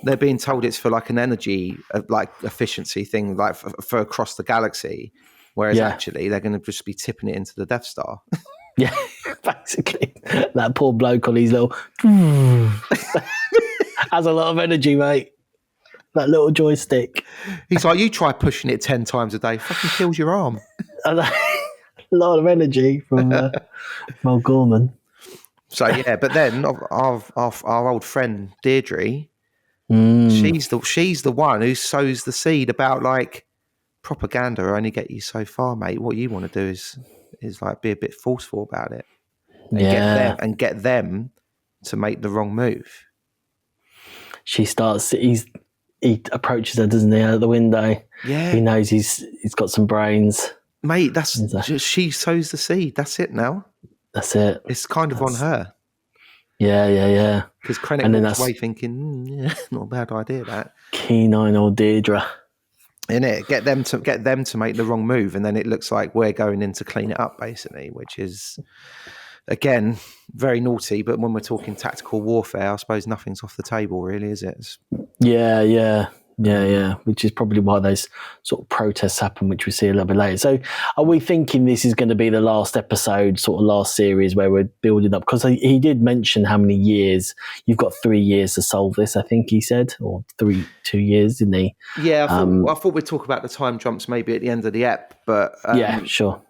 They're being told it's for like an energy like efficiency thing, like for across the galaxy, whereas actually they're going to just be tipping it into the Death Star. Yeah, basically that poor bloke on his little has a lot of energy, mate. That little joystick. He's like, you try pushing it 10 times a day, fucking kills your arm. A lot of energy from old Gorman. So but then our old friend Deirdre, she's the one who sows the seed about like propaganda will only get you so far, mate. What you want to do is like be a bit forceful about it and get them to make the wrong move. She starts. He approaches her, doesn't he, out the window? Yeah, he knows he's got some brains, mate. She sows the seed. That's it now. That's it. It's kind of on her. Yeah. Because Krennic walks away thinking, not a bad idea. That keen-eyed old Deirdre. Innit? Get them to make the wrong move, and then it looks like we're going in to clean it up, basically, which is again very naughty. But when we're talking tactical warfare, I suppose nothing's off the table, really, is it? Yeah. Which is probably why those sort of protests happen, which we see a little bit later. So are we thinking this is going to be the last episode, sort of last series where we're building up? Because he did mention how many years. You've got 3 years to solve this, I think he said, or 2 years, didn't he? Yeah, I thought we'd talk about the time jumps maybe at the end of the ep, but yeah, sure.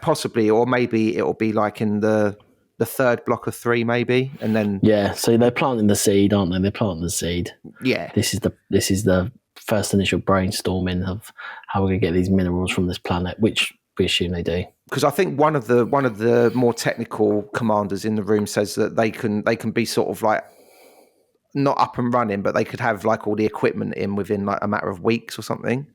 Possibly, or maybe it'll be like in the third block of 3, maybe, and then so they're planting the seed, aren't they? They're planting the seed. Yeah, this is the first initial brainstorming of how we're going to get these minerals from this planet, which we assume they do. Because I think one of the more technical commanders in the room says that they can be sort of like not up and running, but they could have like all the equipment in within like a matter of weeks or something.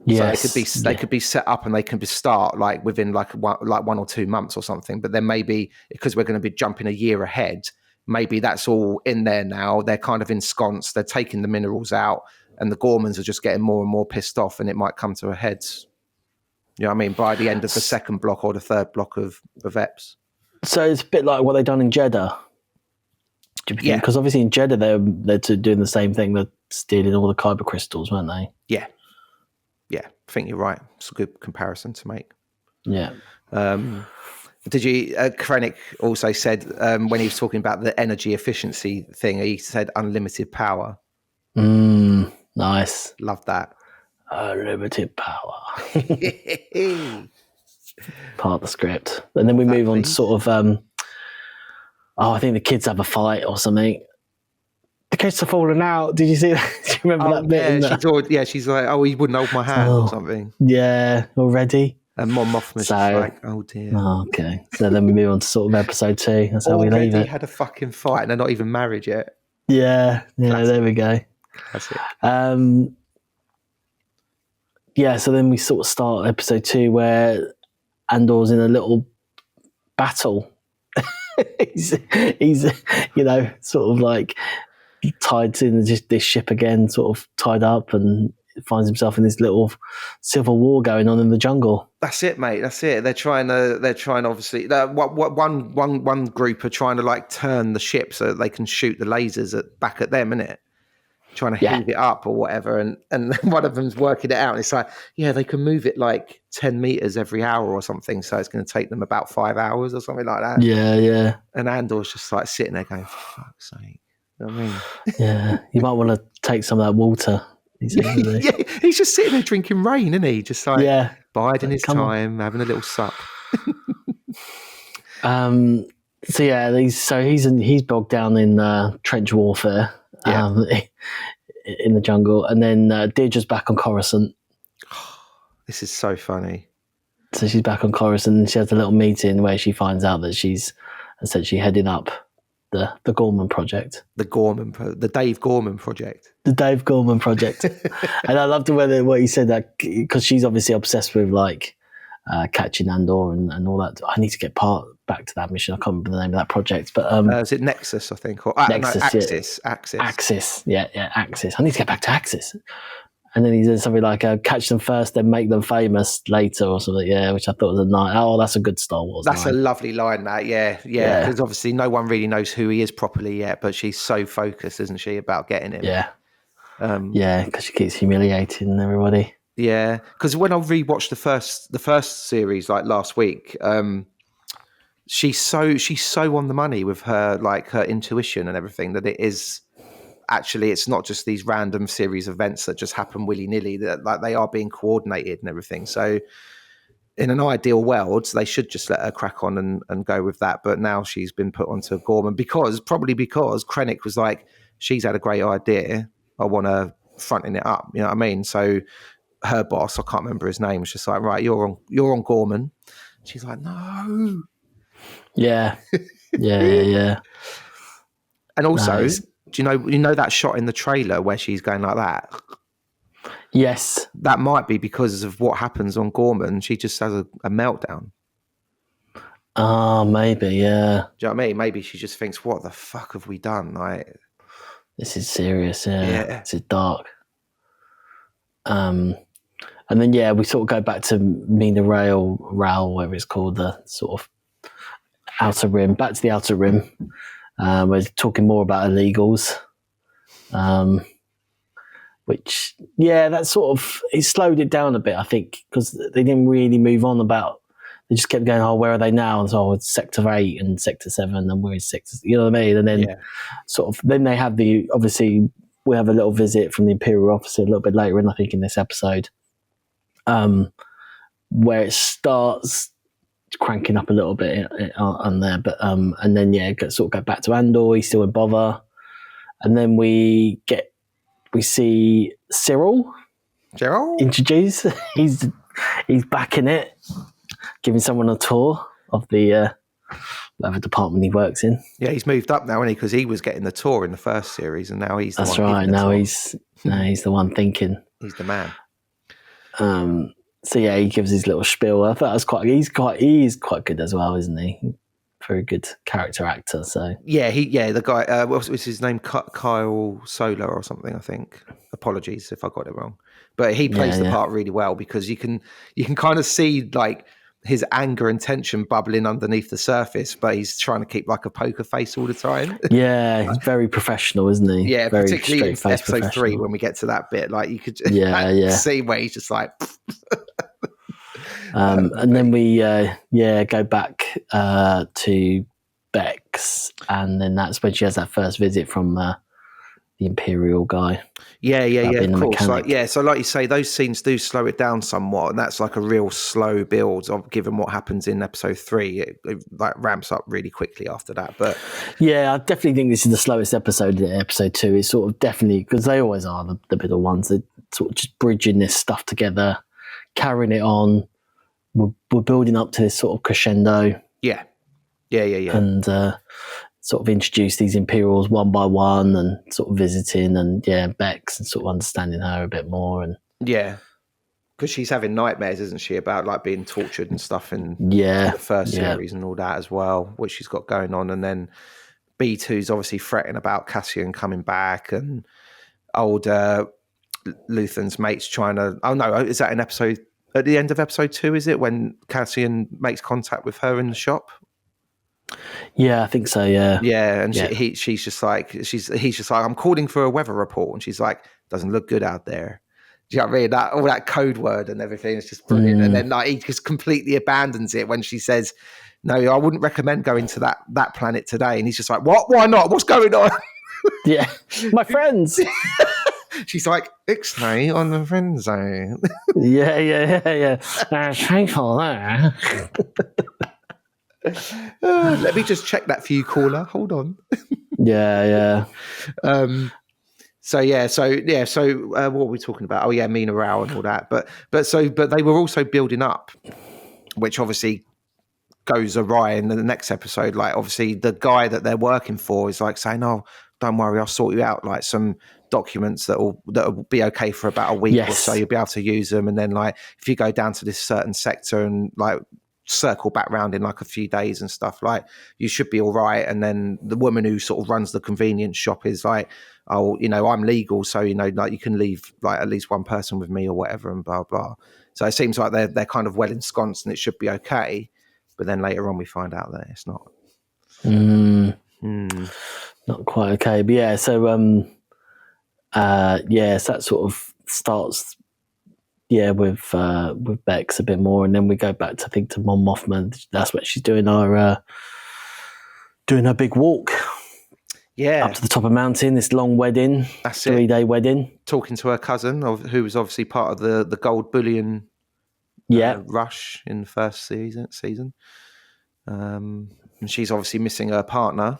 Yes. So they could be set up and they can start like within like 1 or 2 months or something. But then maybe because we're going to be jumping a year ahead, maybe that's all in there now. They're kind of ensconced. They're taking the minerals out, and the Gormans are just getting more and more pissed off, and it might come to a head. You know what I mean? By the end of the second block or the third block of EPs. So it's a bit like what they've done in Jeddah. Yeah. Because obviously in Jeddah they're doing the same thing. They're stealing all the kyber crystals, weren't they? Yeah. Yeah, I think you're right. It's a good comparison to make. Yeah. Did you? Krennic also said when he was talking about the energy efficiency thing, he said unlimited power. Nice. Love that. Unlimited power. Part of the script, and then we move on to sort of. I think the kids have a fight or something. The kids are falling out. Did you see that? Do you remember that bit? She's like, he wouldn't hold my hand or something. Yeah, already. And Mon Mothma's just like, oh dear. Oh, okay. So then we move on to sort of episode 2. That's how we leave it. Had a fucking fight and they're not even married yet. Yeah, there we go. That's it. yeah, so then we sort of start episode 2 where Andor's in a little battle. he's sort of like tied in this ship again, sort of tied up, and finds himself in this little civil war going on in the jungle. That's it, mate. That's it. They're trying obviously. One group are trying to like turn the ship so that they can shoot the lasers back at them, innit? Trying to heave it up or whatever, and one of them's working it out, and it's like, yeah, they can move it like 10 meters every hour or something, so it's going to take them about 5 hours or something like that. Yeah. And Andor's just like sitting there going, for fuck's sake. You know what I mean? Yeah, you might want to take some of that water. He's just sitting there drinking rain, isn't he? Just like biding his time, having a little sup. So yeah, he's bogged down in trench warfare. In the jungle, and then Deirdre's back on Coruscant. This is so funny. So she's back on Coruscant, and she has a little meeting where she finds out that she's essentially heading up the Gorman project. The Dave Gorman project. The Dave Gorman project. And I loved what he said, that because she's obviously obsessed with like catching Andor and all that. I need to get back to that mission. I can't remember the name of that project, but is it Nexus, I think, or Nexus, Axis. Yeah, Axis. I need to get back to Axis. And then he said something like, catch them first, then make them famous later, or something. Yeah, which I thought was a nice. Oh, that's a good Star Wars. That's a lovely line. That, yeah. Because obviously no one really knows who he is properly yet, but she's so focused, isn't she, about getting him? Yeah. Because she keeps humiliating everybody. Yeah, because when I rewatched the first series like last week, she's so on the money with her intuition and everything, that it's not just these random series of events that just happen willy-nilly, that like they are being coordinated and everything. So in an ideal world, they should just let her crack on and go with that. But now she's been put onto Gorman because Krennic was like, she's had a great idea, I want her fronting it up. You know what I mean? So her boss, I can't remember his name, was just like, right, you're on Gorman. She's like, no. Yeah. And also, do you know that shot in the trailer where she's going like that? Yes. That might be because of what happens on Gorman. She just has a meltdown. Oh, maybe, yeah. Do you know what I mean? Maybe she just thinks, what the fuck have we done? Like, this is serious, yeah. This is dark. And then, we sort of go back to Mina Rail, whatever it's called, the sort of outer rim, back to the outer rim. We're talking more about illegals, which, that sort of, it slowed it down a bit, I think, because they didn't really move on they just kept going, where are they now? And so it's Sector 8 and Sector 7 and where is Sector, you know what I mean? And then then they have obviously, we have a little visit from the Imperial officer a little bit later in, I think, in this episode, where it starts cranking up a little bit on there, but and then sort of go back to Andor. He's still in bother, and then we see Cyril introduced. He's back in it, giving someone a tour of the whatever department he works in. Yeah, he's moved up now, hasn't he? Because he was getting the tour in the first series, and now he's the that's one. Right. Now he's the one thinking. He's the man. So he gives his little spiel. I thought he is quite good as well, isn't he? Very good character actor. So the guy. What was his name? Kyle Solar or something, I think. Apologies if I got it wrong, but he plays the part really well, because you can kind of see like his anger and tension bubbling underneath the surface, but he's trying to keep like a poker face all the time. Yeah, he's very professional, isn't he? Yeah, very particularly in episode 3 when we get to that bit, like you could see where he's just like. And then we go back to Bex, and then that's when she has that first visit from the Imperial guy. Of course. So like you say, those scenes do slow it down somewhat, and that's like a real slow build of given what happens in episode 3. It like ramps up really quickly after that. But I definitely think this is the slowest episode. Episode 2 is sort of definitely, because they always are the middle ones. They're sort of just bridging this stuff together, carrying it on. We're building up to this sort of crescendo. Yeah. And sort of introduce these Imperials one by one, and sort of visiting, and Bex, and sort of understanding her a bit more. And because she's having nightmares, isn't she, about like being tortured and stuff in Yeah, the first yeah. series and all that as well, which she's got going on. And then B2's obviously fretting about Cassian coming back, and old Luthen's mates trying to. Oh no, is that an episode at the end of episode 2? Is it when Cassian makes contact with her in the shop? Yeah, I think so. Yeah, Yeah, and Yeah. he's just like, he's just like, I'm calling for a weather report, and she's like, doesn't look good out there. Do you know what I mean? That all that code word and everything is just brilliant. And then like he just completely abandons it when she says, "No, I wouldn't recommend going to that planet today." And he's just like, "What? Why not? What's going on?" yeah. My friends. She's like, "Ixnay on the friend zone." yeah. Thanks for that. Let me just check that for you, caller. Hold on. Yeah. So what were we talking about? Oh yeah, Mina Rao and all that. But they were also building up, which obviously goes awry in the next episode. Like obviously the guy that they're working for is like saying, "Oh, don't worry, I'll sort you out like some documents that'll be okay for about a week or so. You'll be able to use them, and then like if you go down to this certain sector and like circle back round in like a few days and stuff, like you should be all right." And then the woman who sort of runs the convenience shop is like, "Oh, you know, I'm legal, so you know, like you can leave like at least one person with me or whatever," and blah blah. So it seems like they're kind of well ensconced and it should be okay. But then later on we find out that it's not. Not quite okay, but yeah. So so that sort of starts. Yeah, with Bex a bit more, and then we go back to Mon Mothma. That's what she's doing her big walk. Yeah, up to the top of the mountain. This long wedding. That's 3-day wedding. Talking to her cousin, who was obviously part of the gold bullion. Rush in the first season. And she's obviously missing her partner.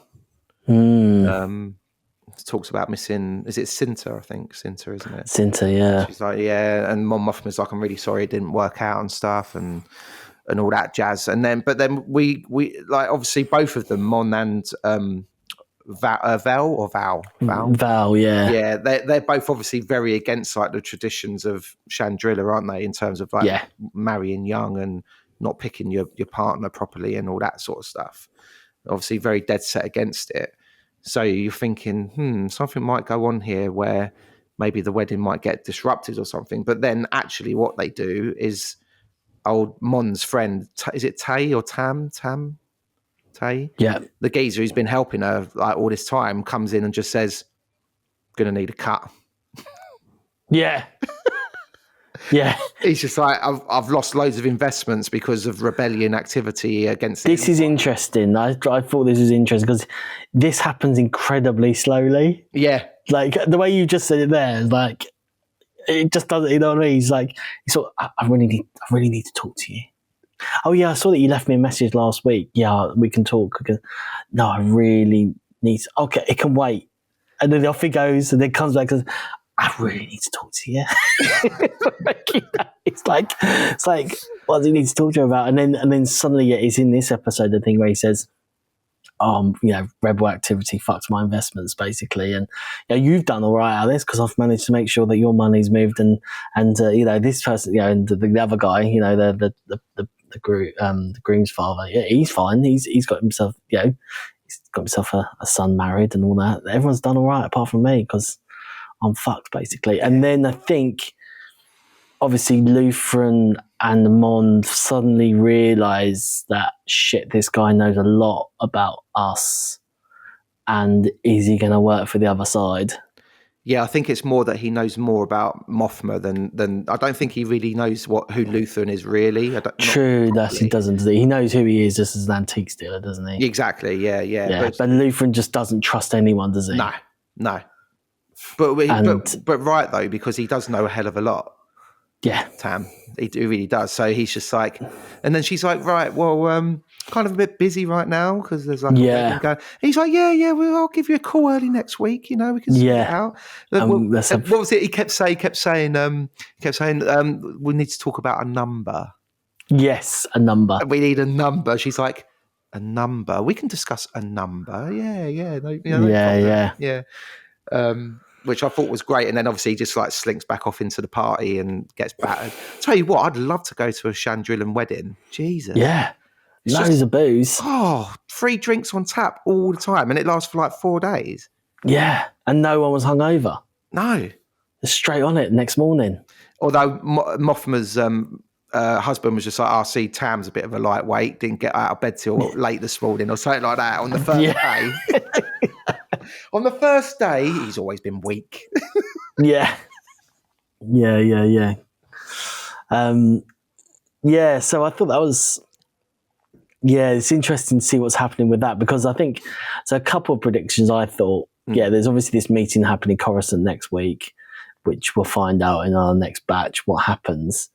Talks about missing, is it Cinta? I think Cinta, isn't it? Cinta, yeah. She's like, yeah, and Mon Mothma's like, I'm really sorry it didn't work out and stuff, and all that jazz. And then, but then we like obviously both of them, Mon and Val, yeah, they're both obviously very against like the traditions of Chandrila, aren't they? In terms of like marrying young and not picking your partner properly and all that sort of stuff. Obviously, very dead set against it. So you're thinking, something might go on here where maybe the wedding might get disrupted or something. But then actually what they do is old Mon's friend, is it Tay or Tam? Tay? Yeah. The geezer who's been helping her like all this time comes in and just says, "Gonna need a cut." Yeah. Yeah. He's just like, I've lost loads of investments because of rebellion activity against This is interesting. I thought this was interesting because this happens incredibly slowly. Yeah. Like the way you just said it there is like, it just doesn't, you know what I mean? He's like, I really need to talk to you. Oh yeah, I saw that you left me a message last week. Yeah, we can talk. No, I really need to, okay, it can wait. And then off he goes and then comes back and says, I really need to talk to you. It's like, what does he need to talk to you about? And then suddenly it's in this episode, the thing where he says, rebel activity fucked my investments, basically. And you've done all right out of this because I've managed to make sure that your money's moved and this person, and the other guy, the groom's father, he's fine. He's got himself, he's got himself a son married and all that. Everyone's done all right apart from me because I'm fucked, basically. And then I think, obviously, Lutheran and Mon suddenly realise that, shit, this guy knows a lot about us. And is he going to work for the other side? Yeah, I think it's more that he knows more about Mothma than I don't think he really knows who Lutheran is, really. True, he doesn't, does he? He knows who he is just as an antique dealer, doesn't he? Exactly, yeah. But Lutheran just doesn't trust anyone, does he? No. But right though, because he does know a hell of a lot. Yeah, Tam, he really does. So he's just like, and then she's like, right, well, kind of a bit busy right now because there's like a wedding going. And he's like, yeah, well, I'll give you a call early next week. We can sort it out. What was it? He kept saying, we need to talk about a number. Yes, a number. We need a number. She's like, a number. We can discuss a number. Yeah. which I thought was great. And then obviously he just like slinks back off into the party and gets battered. Tell you what, I'd love to go to a Chandrillan wedding. Jesus. Yeah. It's Loads just- of booze. Oh, free drinks on tap all the time. And it lasts for like 4 days. Yeah. And no one was hungover. No. Just straight on it next morning. Although Mothma's husband was just like, I see Tam's a bit of a lightweight, didn't get out of bed till late this morning or something like that on the first day. On the first day, he's always been weak. Yeah. Yeah. So I thought that was... Yeah, it's interesting to see what's happening with that, because I think... So a couple of predictions I thought, there's obviously this meeting happening in Coruscant next week, which we'll find out in our next batch what happens.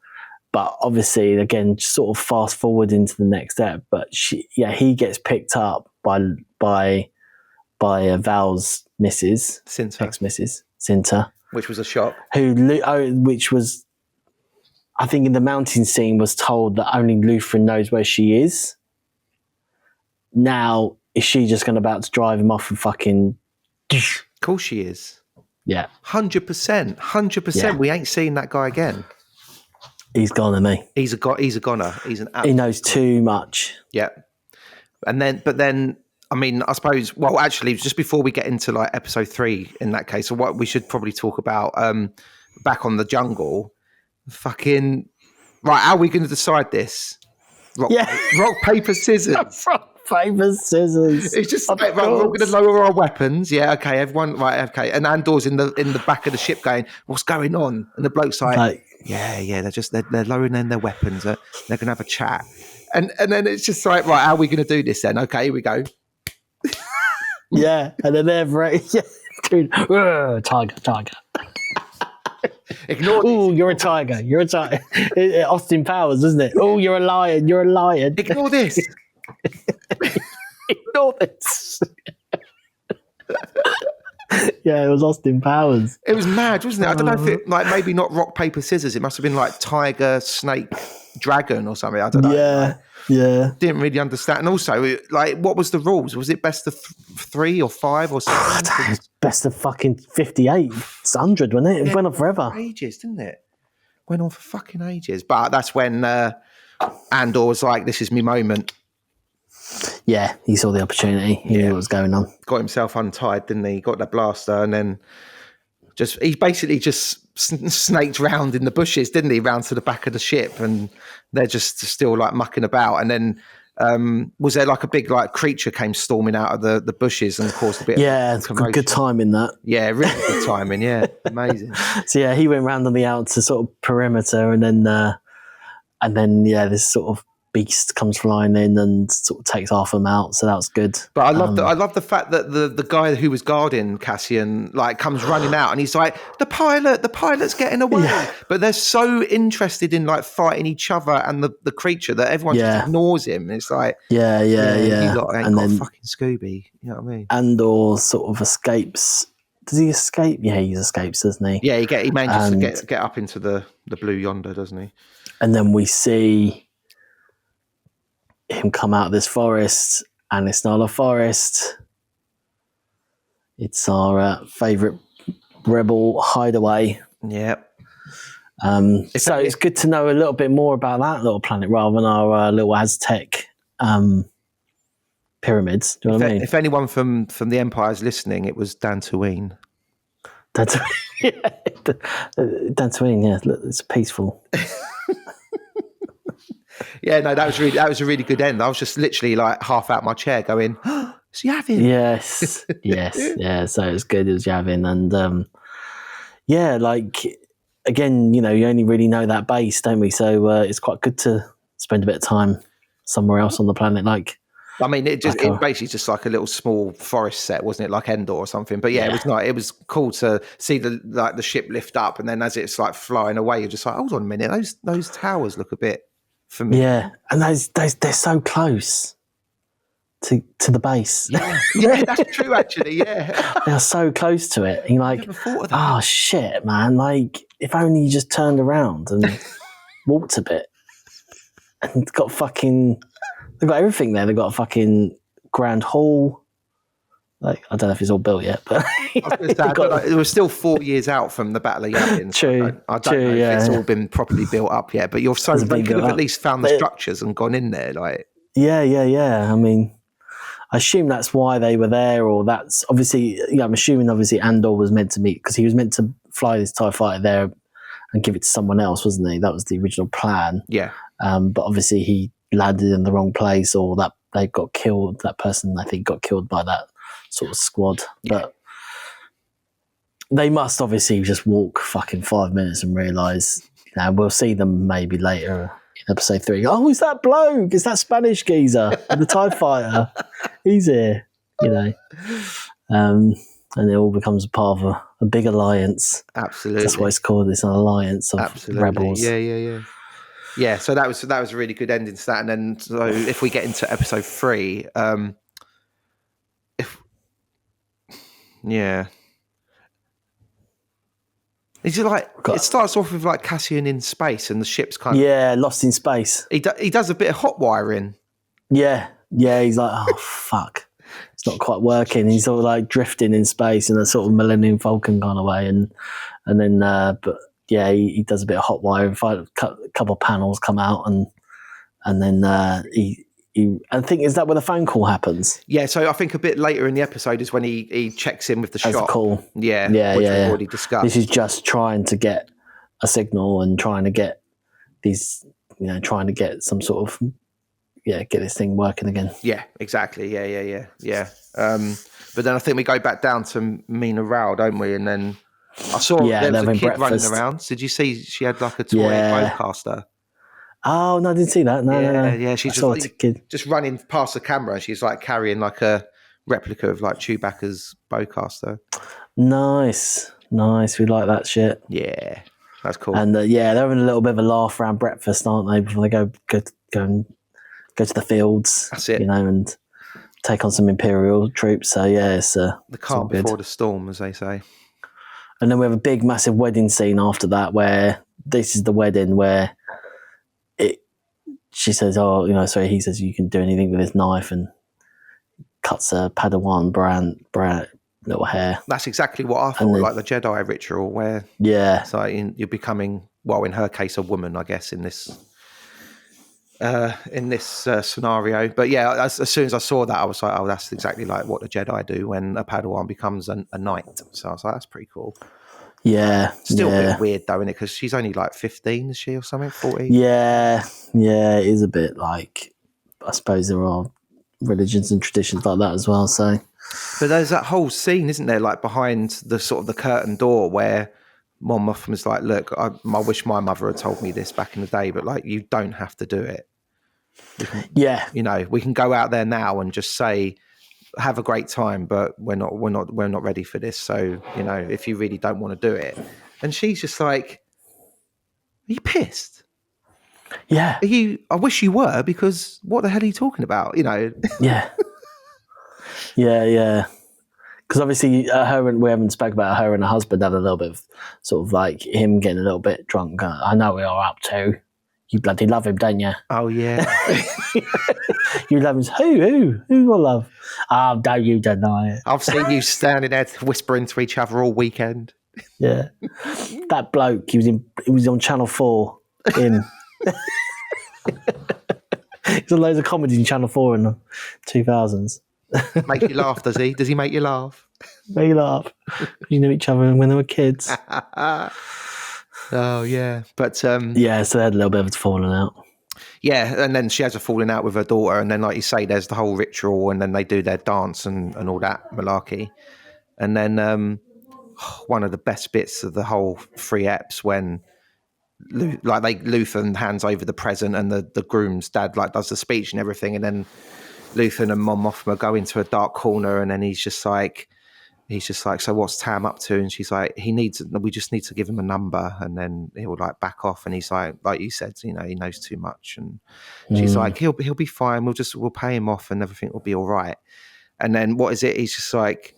But obviously, again, just sort of fast forward into the next step. But he gets picked up by Val's missus, ex-missus, Cinta. Which was a shock. Which was, I think in the mountain scene, was told that only Lutheran knows where she is. Now, is she just about to drive him off and fucking... Of course she is. Yeah. 100%. Yeah. We ain't seen that guy again. He's gone, isn't he? He's a goner. He's an He knows too much. Yeah. But then, I mean, I suppose, well, actually, just before we get into like episode 3 in that case, so what we should probably talk about back on the jungle, fucking, right, how are we going to decide this? Rock, paper, scissors. Rock, paper, scissors. It's just like, right, we're all going to lower our weapons. Yeah, okay, everyone, right, okay. And Andor's in the back of the ship going, what's going on? And the bloke's like yeah, they're lowering their weapons. They're going to have a chat. And then it's just like, right, how are we going to do this then? Okay, here we go. Yeah, and then they're very, tiger. Ignore Oh, you're a tiger. Austin Powers, isn't it? Oh, you're a lion. Ignore this. Ignore this. Yeah, it was Austin Powers. It was mad, wasn't it? I don't know if it, like, maybe not rock, paper, scissors. It must have been like tiger, snake, dragon or something. I don't know. Yeah. Didn't really understand. And also, like, what was the rules? Was it best of 3 or 5 or something? Best of fucking 58. It's 100, wasn't it? It went on forever. Ages, didn't it? Went on for fucking ages. But that's when Andor was like, this is me moment. Yeah, he saw the opportunity. He knew what was going on. Got himself untied, didn't he? Got that blaster and then he basically just snaked round in the bushes, didn't he? Round to the back of the ship, and they're just still like mucking about. And then was there like a big like creature came storming out of the bushes and caused a bit of commotion? Good timing that. Yeah, really good timing. Yeah, amazing. So yeah, he went round on the outer sort of perimeter, and then this sort of beast comes flying in and sort of takes half of them out. So that was good. But I love the fact that the guy who was guarding Cassian like comes running out and he's like, the pilot's getting away. Yeah. But they're so interested in like fighting each other and the creature that everyone just ignores him. It's like He ain't got fucking Scooby. You know what I mean? Andor sort of escapes. Does he escape? Yeah, he escapes, doesn't he? Yeah, he manages to get up into the blue yonder, doesn't he? And then we see him come out of this forest, and it's not a forest. It's our favourite rebel hideaway. Yep. So it's good to know a little bit more about that little planet rather than our little Aztec pyramids. Do you know what I mean? If anyone from the Empire is listening, it was Dantooine. Dantooine, yeah, it's peaceful. Yeah, no, that was a really good end. I was just literally like half out my chair going, oh, it's Yavin. Yes. Yeah, so it's good, it was Yavin. And like, again, you only really know that base, don't we? So it's quite good to spend a bit of time somewhere else on the planet. Like, I mean, it basically just like a little small forest set, wasn't it? Like Endor or something. But yeah, it was nice. It was cool to see the ship lift up, and then as it's like flying away, you're just like, hold on a minute, those towers look a bit familiar. Yeah, and those they're so close to the base. Yeah, that's true. Actually, yeah, they're so close to it. And you're like, oh shit, man! Like, if only you just turned around and walked a bit, and they've got everything there. They've got a fucking grand hall. Like, I don't know if it's all built yet, but I was gonna say, I don't know, it was still 4 years out from the Battle of Yavin. True, I don't know if it's all been properly built up yet, but Hasn't they been could have built at up. least found the structures and gone in there. Like, yeah. I mean, I assume that's why they were there, or that's obviously. Yeah, I'm assuming obviously Andor was meant to meet because he was meant to fly this TIE fighter there and give it to someone else, wasn't he? That was the original plan. yeah, But obviously he landed in the wrong place, or that they got killed. That person, I think, got killed by that sort of squad. Yeah. But they must obviously just walk fucking 5 minutes and realise, we'll see them maybe later in episode 3. Oh, is that bloke? Is that Spanish geezer? The TIE fighter? He's here, And it all becomes a part of a big alliance. absolutely. That's what it's called. It's an alliance of Absolutely. rebels. Yeah, so that was a really good ending to that. And then, so if we get into episode 3, it's like it starts off with like Cassian in space, and the ship's kind of lost in space. He does a bit of hot wiring. Yeah. He's like, oh fuck, it's not quite working. He's sort of like drifting in space in a sort of Millennium Falcon kind of way, and then but yeah, he does a bit of hot wiring. A couple of panels come out, and then he I think, is that where the phone call happens? Yeah, so I think a bit later in the episode is when he checks in with the shop. That's cool. Yeah, which we've already discussed. This is just trying to get a signal and trying to get these, trying to get some sort of, get this thing working again. Yeah, exactly. Yeah. But then I think we go back down to Mina Rao, don't we? And then I saw there was a kid breakfast running around. Did you see she had like a toy bowcaster? Oh, no, I didn't see that. No. Yeah, she's just running past the camera. She's like carrying like a replica of like Chewbacca's bowcaster. Nice. We like that shit. Yeah, that's cool. And they're having a little bit of a laugh around breakfast, aren't they? Before they go to the fields. That's it. And take on some Imperial troops. So it's the calm before the storm, as they say. And then we have a big, massive wedding scene after that, where this is the wedding where she says, he says, you can do anything with this knife, and cuts a Padawan brand little hair. That's exactly what I thought, like the Jedi ritual, where it's like you're becoming, well, in her case, a woman, I guess, in this scenario. But yeah, as soon as I saw that, I was like, oh, that's exactly like what the Jedi do when a Padawan becomes a knight. So I was like, that's pretty cool. Yeah. Still a bit weird though, isn't it? Because she's only like 15, is she, or something? 14? Yeah, it is a bit like, I suppose there are religions and traditions like that as well, so. But there's that whole scene, isn't there, like behind the sort of the curtain door where Mon Mothma's like, look, I wish my mother had told me this back in the day, but like, you don't have to do it. We can go out there now and just say, have a great time, but we're not ready for this. So, if you really don't want to do it. And she's just like, are you pissed? Yeah. I wish you were, because what the hell are you talking about? Yeah. Because obviously we haven't spoke about her and her husband having a little bit of sort of like him getting a little bit drunk. I know we are up to. You bloody love him, don't you? Oh, yeah. You love him. Who will love? Oh, don't you deny it. I've seen you standing there whispering to each other all weekend. Yeah. That bloke, he was on Channel 4 in... There's loads of comedy in Channel 4 in the 2000s. Make you laugh, does he? Does he make you laugh? Make you laugh. You knew each other when they were kids. Oh, yeah. But so they had a little bit of a falling out. Yeah, and then she has a falling out with her daughter, and then, like you say, there's the whole ritual, and then they do their dance and all that malarkey. And then one of the best bits of the whole 3 eps when Luthen hands over the present, and the groom's dad like does the speech and everything, and then Luthen and Mon Mothma go into a dark corner, and then he's just like, so what's Tam up to? And she's like, we just need to give him a number, and then he'll like back off. And he's like you said, he knows too much. And she's like, he'll be fine. We'll pay him off, and everything will be all right. And then what is it? He's just like,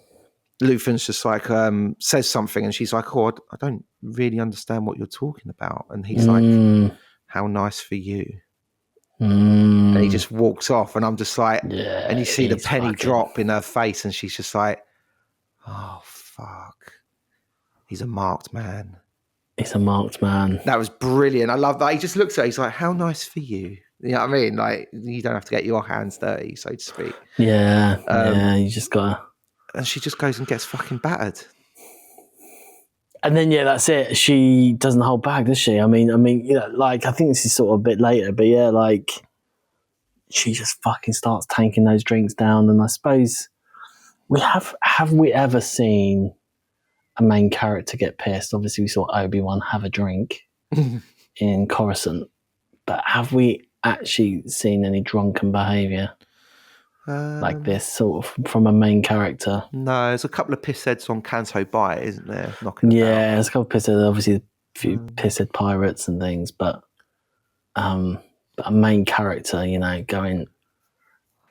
Luthen's just like says something, and she's like, oh, I don't really understand what you're talking about. And he's like, how nice for you. And he just walks off, and I'm just like, Yeah, and you see the he's penny fucking- drop in her face, and she's just like, oh, fuck. He's a marked man. He's a marked man. That was brilliant. I love that. He just looks at her, he's like, how nice for you. You know what I mean? Like, you don't have to get your hands dirty, so to speak. Yeah, you just gotta. And she just goes and gets fucking battered. And then that's it. She doesn't hold back, does she? I mean, like I think this is sort of a bit later, but yeah, like she just fucking starts tanking those drinks down. And I suppose have we ever seen a main character get pissed? Obviously, we saw Obi-Wan have a drink in Coruscant, but have we actually seen any drunken behaviour like this, sort of from a main character? No, there's a couple of pissheads on Canto Bight, isn't there? Knocking about. There's a couple of pisshead, obviously a few pisshead pirates and things, but a main character,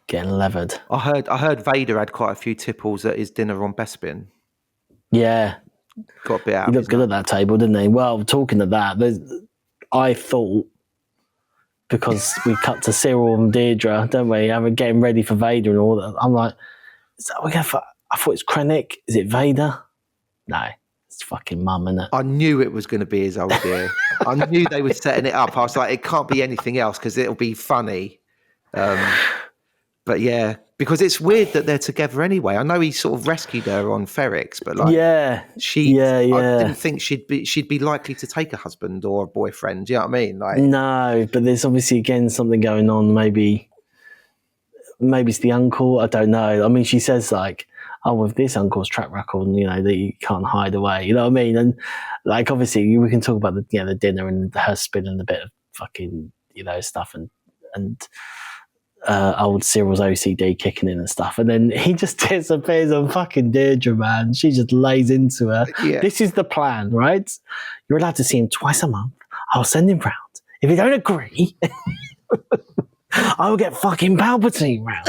getting levered. I heard Vader had quite a few tipples at his dinner on Bespin. Yeah, Got a bit out. he looked good at that table, didn't he? Well, talking of that, I thought, because we cut to Cyril and Deirdre, don't we? Getting ready for Vader and all that. I'm like, is that what I thought it's Krennic? Is it Vader? No, it's fucking Mum, isn't it? I knew it was going to be his old dear. I knew they were setting it up. I was like, it can't be anything else because it'll be funny. But yeah, because it's weird that they're together anyway. I know he sort of rescued her on Ferrix, but like, I didn't think she'd be likely to take a husband or a boyfriend. Do you know what I mean? Like, no, but there's obviously again something going on. Maybe it's the uncle. I don't know. I mean, she says like, "Oh, with this uncle's track record, that you can't hide away." You know what I mean? And like, obviously, we can talk about the dinner and her spilling a bit of fucking stuff and old Cyril's OCD kicking in and stuff, and then he just disappears on fucking Deirdre, man. She just lays into her. Yeah. This is the plan, right? You're allowed to see him twice a month. I'll send him round. If you don't agree, I will get fucking Palpatine round.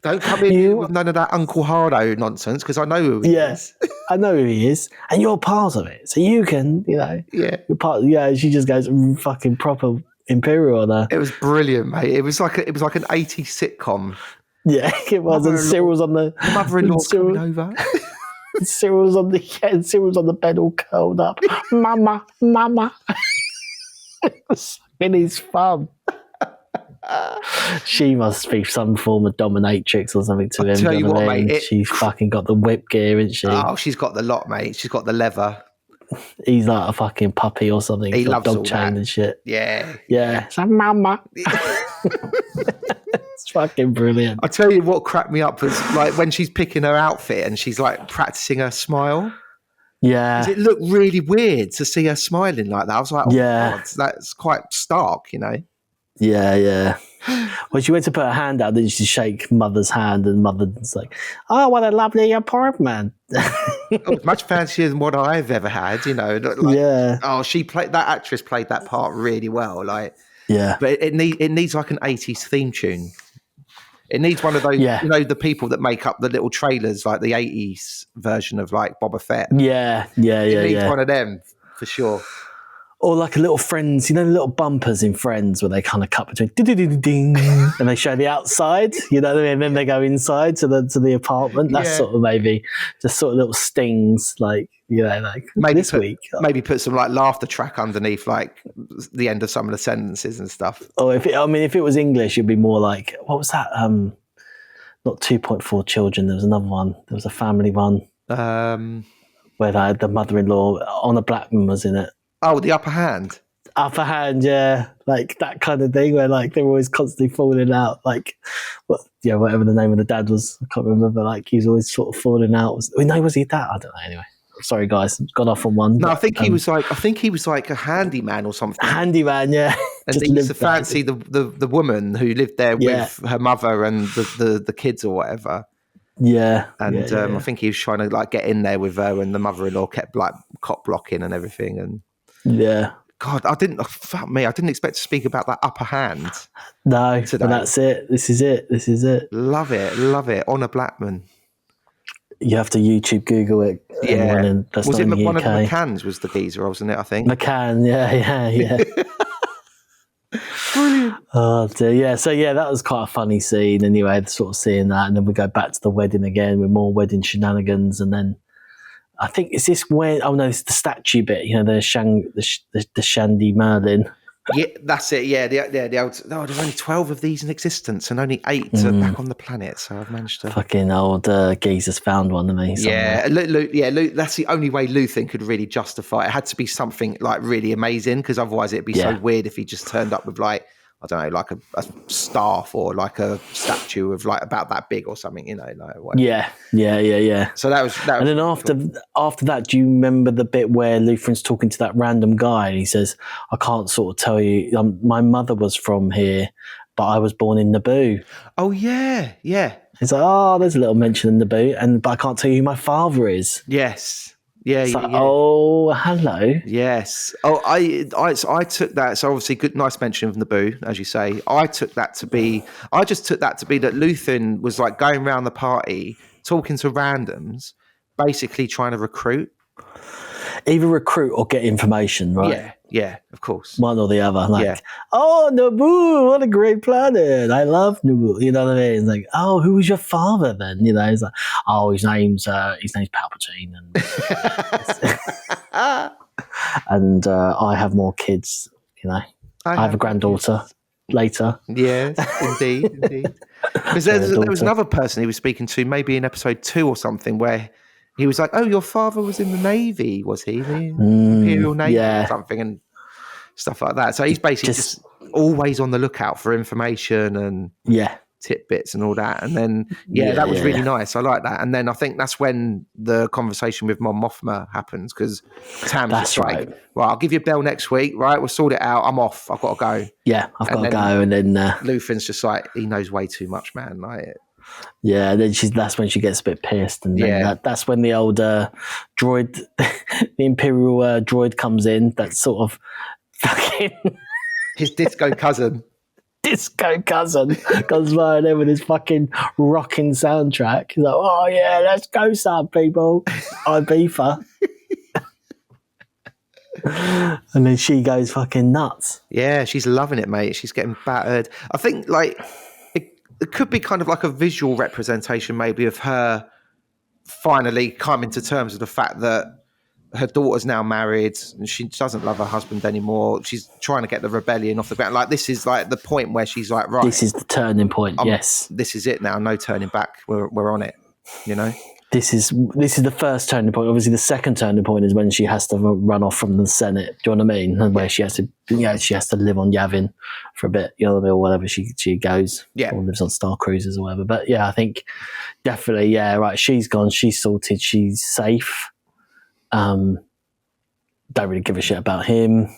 don't come in with none of that Uncle Hardo nonsense because I know who he is. I know who he is, and you're part of it, so you can, you're part. Yeah, she just goes fucking proper Imperial on her. It was brilliant, mate. It was like an 80s sitcom. Yeah, it was. And Cyril's on the mother-in-law coming over. Cyril's on the bed all curled up. Mama. Sucking his thumb. She must be some form of dominatrix or something to him. Tell you what, mate, she's fucking got the whip gear, isn't she? Oh, she's got the lot, mate. She's got the leather. He's like a fucking puppy or something. He loves dog all chain that. and shit. Yeah. It's like, mama. It's fucking brilliant. I tell you what cracked me up was like when she's picking her outfit and she's like practicing her smile. Yeah. It looked really weird to see her smiling like that. I was like, oh Yeah. God, that's quite stark, Yeah. Well, she went to put her hand out, then she shake Mother's hand, and Mother's like, "Oh, what a lovely apartment." It was much fancier than what I've ever had, Yeah. Oh, that actress played that part really well, Yeah. But it needs like an 80s theme tune. It needs one of those, the people that make up the little trailers, like the 80s version of like Boba Fett. Yeah. It needs one of them for sure. Or like a little Friends, the little bumpers in Friends where they kind of cut between ding and they show the outside, and then they go inside to the apartment. That's sort of maybe just sort of little stings, like maybe this week. Maybe put some like laughter track underneath, like the end of some of the sentences and stuff. Or if it was English, it'd be more like, what was that? Not 2.4 Children. There was another one. There was a family one where they had the mother-in-law. Honor Blackman was in it. Oh, The Upper Hand. Upper Hand, yeah, like that kind of thing where like they were always constantly falling out, like whatever the name of the dad was, I can't remember. Like he was always sort of falling out. Was he that? I don't know. Anyway, sorry guys, gone off on one. No, but, I think he was like a handyman or something. Handyman, yeah. And he used to fancy the woman who lived there with her mother and the kids or whatever. Yeah, and I think he was trying to like get in there with her, and the mother-in-law kept like cop blocking and everything. And God, I didn't expect to speak about that Upper Hand. No, but that's it. This is it. Love it. Honor Blackman. You have to YouTube Google it. Yeah. Was it one UK. of the McCanns was the geezer, wasn't it? I think McCann. Yeah. Brilliant. Oh dear, yeah. So yeah, that was quite a funny scene. Anyway, sort of seeing that, and then we go back to the wedding again with more wedding shenanigans, and then I think is this when? Oh no, it's the statue bit. You know, the Shandy Merlin. Yeah, that's it. Yeah, the old. Oh, there's only 12 of these in existence, and only 8 are back on the planet. So I've managed to. Fucking old geezer's found one of me. Yeah, Luke, that's the only way Luthen could really justify it. It had to be something like really amazing, because otherwise it'd be so weird if he just turned up with like, I don't know, like a staff or like a statue of like about that big or something, you know, like whatever. Yeah. So that was and then after that, do you remember the bit where Lutheran's talking to that random guy and he says, "I can't sort of tell you, my mother was from here, but I was born in Naboo." Oh yeah. He's like, "Oh, there's a little mention in Naboo, but I can't tell you who my father is." Yes. Yeah. Oh, hello. Yes. Oh, I took that. So obviously, nice mention of Naboo, as you say. I just took that to be that Luthen was like going around the party, talking to randoms, basically trying to recruit. Either recruit or get information, right? Yeah, of course. One or the other. Like, oh, Naboo, what a great planet. I love Naboo. You know what I mean? It's like, oh, who was your father then? You know, it's like, oh, his name's Palpatine. And I have more kids, you know. I have a granddaughter later. Yes, indeed. Because there was another person he was speaking to, maybe in episode 2 or something, where he was like, "Oh, your father was in the Navy, was he? The Imperial Navy or something," and stuff like that. So he's basically just always on the lookout for information and tidbits and all that. And then that was really nice. I like that. And then I think that's when the conversation with Mon Mothma happens, because Tam's just like, "Well, I'll give you a bell next week, right? We'll sort it out. I'm off. I've got to go." Yeah, I've got to go. And then Luthen's just like, he knows way too much, man. Like, yeah, then that's when she gets a bit pissed, and then that's when the old droid, the Imperial droid comes in. That's sort of fucking his disco cousin. Comes flying in with his fucking rocking soundtrack. He's like, "Oh yeah, let's go, some people." Ibiza. And then she goes fucking nuts. Yeah, she's loving it, mate. She's getting battered. I think like it could be kind of like a visual representation maybe of her finally coming to terms with the fact that her daughter's now married and she doesn't love her husband anymore. She's trying to get the rebellion off the ground. Like, this is like the point where she's like, right, this is the turning point. Yes, this is it now. No turning back. We're on it. You know. This is the first turning point. Obviously, the second turning point is when she has to run off from the Senate. Do you know what I mean? And where she has to, she has to live on Yavin for a bit, or whatever she goes, or lives on Star Cruises or whatever. But yeah, I think definitely, right. She's gone. She's sorted. She's safe. Don't really give a shit about him.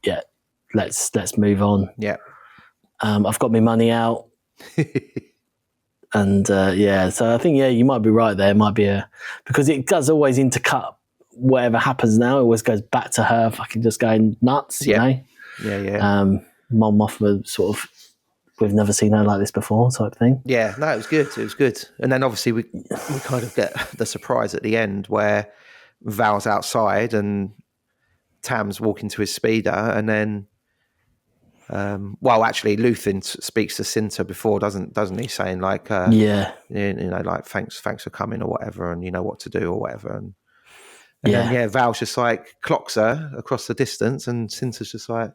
Yeah, let's move on. Yeah, I've got my money out. And so I think you might be right there. It might be because it does always intercut whatever happens now. It always goes back to her fucking just going nuts, you know? Yeah. Mon Mothma sort of, we've never seen her like this before type thing. Yeah, no, it was good. And then obviously we kind of get the surprise at the end where Val's outside and Tam's walking to his speeder, and then actually Luthen speaks to Cinta before, doesn't he, saying like like thanks for coming or whatever, and you know what to do or whatever, and then Val's just like clocks her across the distance, and Cinta's just like,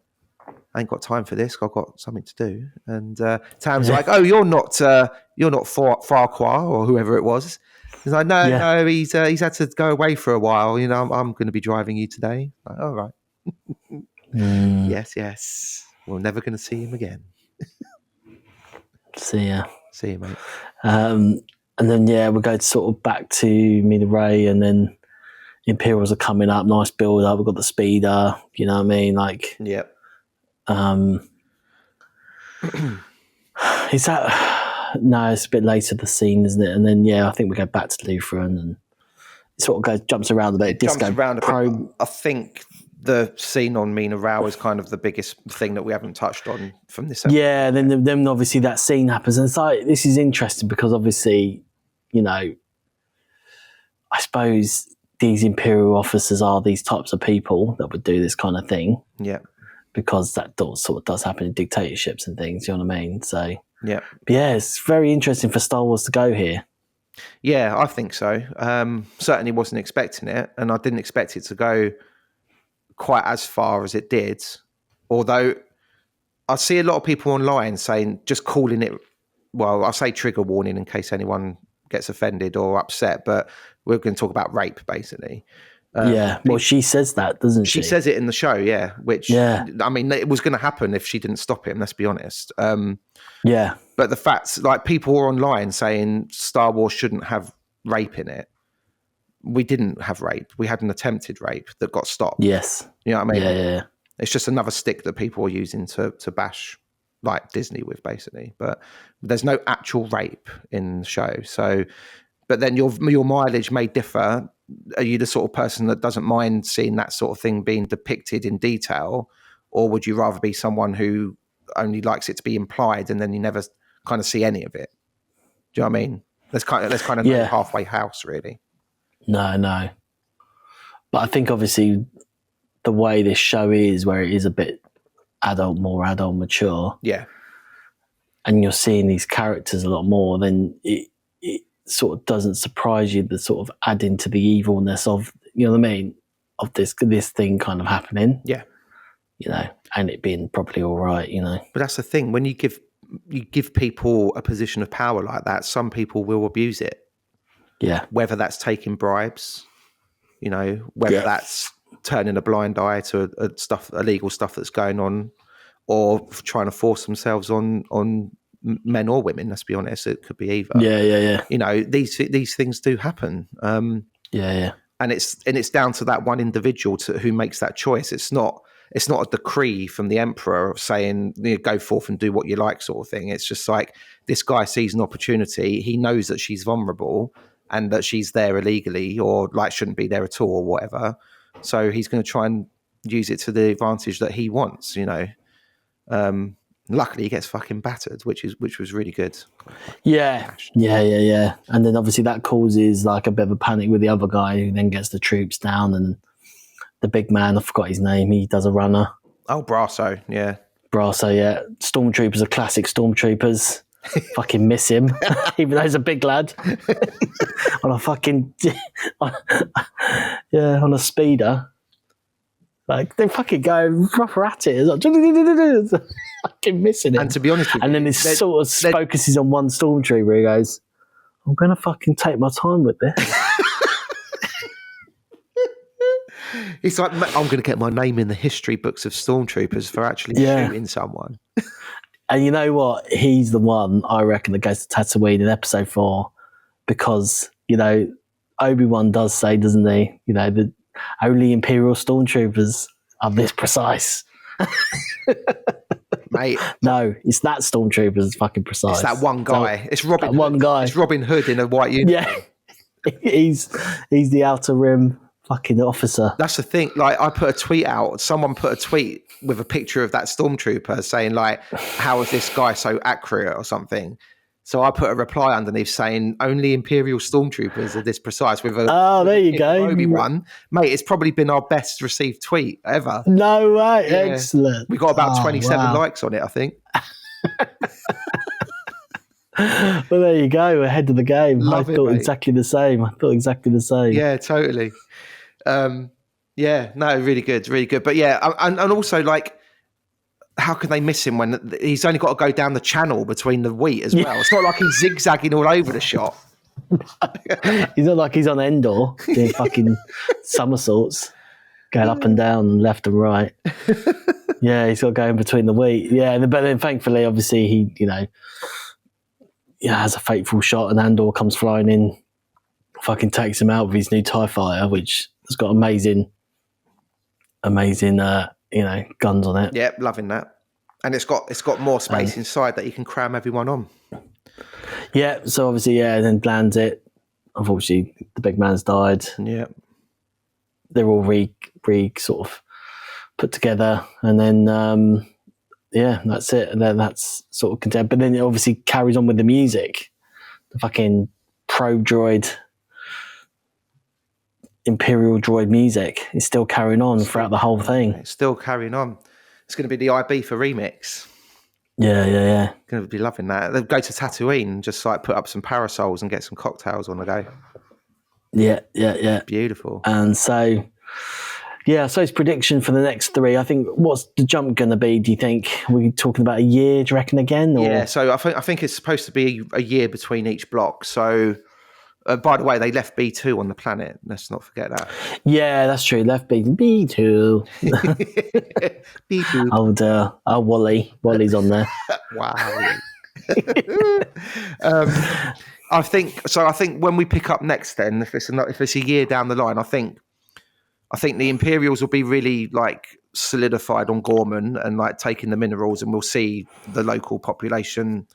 "I ain't got time for this, I've got something to do." And Tam's like, "Oh, you're not Farquhar or whoever it was." He's like, no, he's had to go away for a while, you know, I'm going to be driving you today. Like, all right. Yes. We're never going to see him again. See ya, mate. And then we go sort of back to Mina Ray, and then Imperials are coming up. Nice build up. We've got the speeder. You know what I mean? Like, yep. Is that? No, it's a bit later the scene, isn't it? And then I think we go back to Lutheran, and it sort of jumps around a bit. Jumps around a bit. I think the scene on Mina Rao is kind of the biggest thing that we haven't touched on from this episode. Yeah, then obviously that scene happens. And it's like, this is interesting because obviously, I suppose these Imperial officers are these types of people that would do this kind of thing. Yeah. because that sort of does happen in dictatorships and things. You know what I mean? So Yeah. but yeah, it's very interesting for Star Wars to go here. Yeah, I think so. Certainly wasn't expecting it, and I didn't expect it to go quite as far as it did. Although I see a lot of people online saying, just calling it, well, I say trigger warning in case anyone gets offended or upset, but we're going to talk about rape, basically. Yeah, well, she says that, doesn't she? She says it in the show, yeah, which, Yeah. I mean, it was going to happen if she didn't stop him, let's be honest. Yeah. But the facts, like, people were online saying Star Wars shouldn't have rape in it. We didn't have rape. We had an attempted rape that got stopped. Yes. You know what I mean? Yeah. It's just another stick that people are using to bash, like, Disney with, basically. But there's no actual rape in the show. So, but then your mileage may differ. Are you the sort of person that doesn't mind seeing that sort of thing being depicted in detail, or would you rather be someone who only likes it to be implied and then you never kind of see any of it? Do you know what I mean? There's kind of no halfway house, really. No. But I think obviously the way this show is, where it is a bit more adult, mature, Yeah. and you're seeing these characters a lot more, then it sort of doesn't surprise you, the sort of adding to the evilness of, you know what I mean, of this thing kind of happening. Yeah. You know, and it being probably all right, you know. But that's the thing, when you give people a position of power like that, some people will abuse it. Yeah. Whether that's taking bribes, you know, whether that's turning a blind eye to illegal stuff that's going on, or trying to force themselves on men or women. Let's be honest, it could be either. Yeah. You know, these things do happen. Yeah. And it's down to that one individual who makes that choice. It's not a decree from the emperor saying, you know, go forth and do what you like, sort of thing. It's just like, this guy sees an opportunity. He knows that she's vulnerable and that she's there illegally, or like shouldn't be there at all, or whatever. So he's going to try and use it to the advantage that he wants, you know. Luckily he gets fucking battered, which was really good. Yeah. And then obviously that causes like a bit of a panic with the other guy, who then gets the troops down, and the big man, I forgot his name, he does a runner. Oh, Brasso, yeah. Stormtroopers are classic stormtroopers. Fucking miss him, even though he's a big lad. On a fucking on a speeder. Like, they fucking go proper at it. It's like, fucking missing it. And to be honest with you, and then it sort of focuses on one stormtrooper. He goes, I'm going to fucking take my time with this. It's like, I'm going to get my name in the history books of stormtroopers for actually shooting someone. And you know what? He's the one, I reckon, that goes to Tatooine in episode 4, because, you know, Obi-Wan does say, doesn't he, you know, that only Imperial stormtroopers are this precise. Mate. No, it's that stormtrooper that's fucking precise. It's that one guy. It's Robin Hood. One guy. It's Robin Hood in a white uniform. Yeah. he's the outer rim fucking officer. That's the thing. Like, I put a tweet out. Someone put a tweet with a picture of that stormtrooper saying, like, how is this guy so accurate or something? So I put a reply underneath saying, only Imperial stormtroopers are this precise, with a there you go. Obi-Wan. Mate, it's probably been our best received tweet ever. No way. Yeah. Excellent. We got about 27 likes on it, I think. Well, there you go. Ahead of the game. I thought exactly the same. Yeah, totally. Really good. But yeah, and also, like, how can they miss him when he's only got to go down the channel between the wheat as well? It's not like he's zigzagging all over the shot. He's not like he's on Endor doing fucking somersaults, going up and down, left and right. Yeah, he's got to go in between the wheat. Yeah, but then thankfully, obviously, he, you know, has a fateful shot, and Andor comes flying in, fucking takes him out with his new TIE fighter, which has got amazing, you know, guns on it. Yeah, loving that. And it's got more space inside that you can cram everyone on. Yeah, so obviously, then lands it. Unfortunately, the big man's died. Yeah. They're all sort of put together, and then that's it. And then that's sort of content. But then it obviously carries on with the music. The fucking probe droid, Imperial droid music is still carrying on throughout the whole thing. It's still carrying on. It's going to be the IB for remix. Yeah. Going to be loving that. They'll go to Tatooine and just like put up some parasols and get some cocktails on the go. Yeah. Beautiful. And so, so his prediction for the next 3, I think, what's the jump going to be, do you think? We're talking about a year, do you reckon, again? Or? Yeah, so I think it's supposed to be a year between each block. So, by the way, they left B2 on the planet. Let's not forget that. Yeah, that's true. Left B2. B2. Oh, Wally. Wally's on there. Wow. I think when we pick up next, then if it's a year down the line, I think the Imperials will be really like solidified on Gorman and like taking the minerals, and we'll see the local population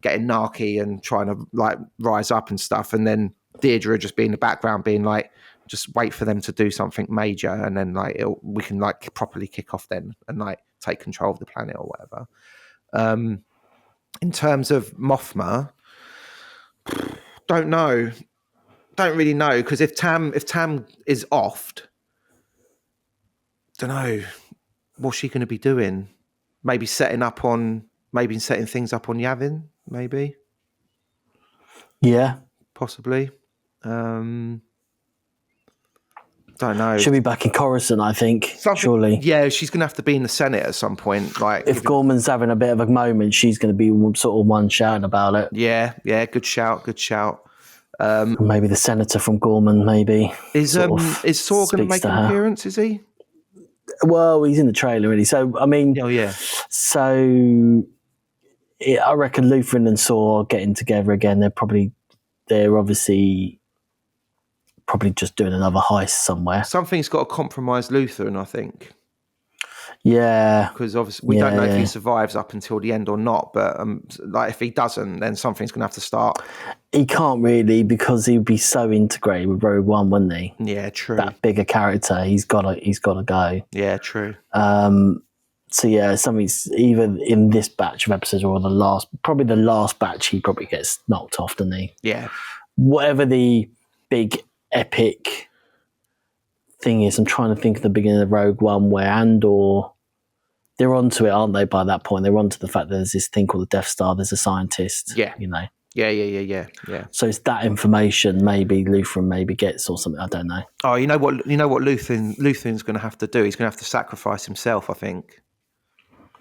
getting narky and trying to like rise up and stuff, and then Deirdre just be in the background being like, just wait for them to do something major, and then like we can like properly kick off then and like take control of the planet or whatever. In terms of Mothma, don't really know, because if Tam is offed, don't know what's she going to be doing. Maybe setting things up on Yavin, maybe. Yeah, possibly. Don't know. She'll be back in Coruscant, I think. Surely. Yeah, she's going to have to be in the Senate at some point. Like, if Gorman's having a bit of a moment, she's going to be sort of one shouting about it. Yeah. Good shout. Maybe the senator from Gorman. Maybe is Saw going to make an appearance? Is he? Well, he's in the trailer, really. So I mean, So I reckon Lutheran and Saw are getting together again. They're obviously probably just doing another heist somewhere. Something's got to compromise Lutheran, I think. Yeah, because obviously we don't know if he survives up until the end or not. But like if he doesn't, then something's going to have to start. He can't really, because he'd be so integrated with Rogue One, wouldn't he? Yeah, true. That bigger character, he's got to go. Yeah, true. So yeah, something's either in this batch of episodes or the last batch, he probably gets knocked off, doesn't he? Yeah. Whatever the big epic thing is, I'm trying to think of the beginning of Rogue One where Andor, they're onto it, aren't they? By that point, they're onto the fact that there's this thing called the Death Star. There's a scientist. Yeah. You know. Yeah. So it's that information maybe Lutheran gets or something. I don't know. Oh, you know what Lutheran's going to have to do? He's going to have to sacrifice himself, I think.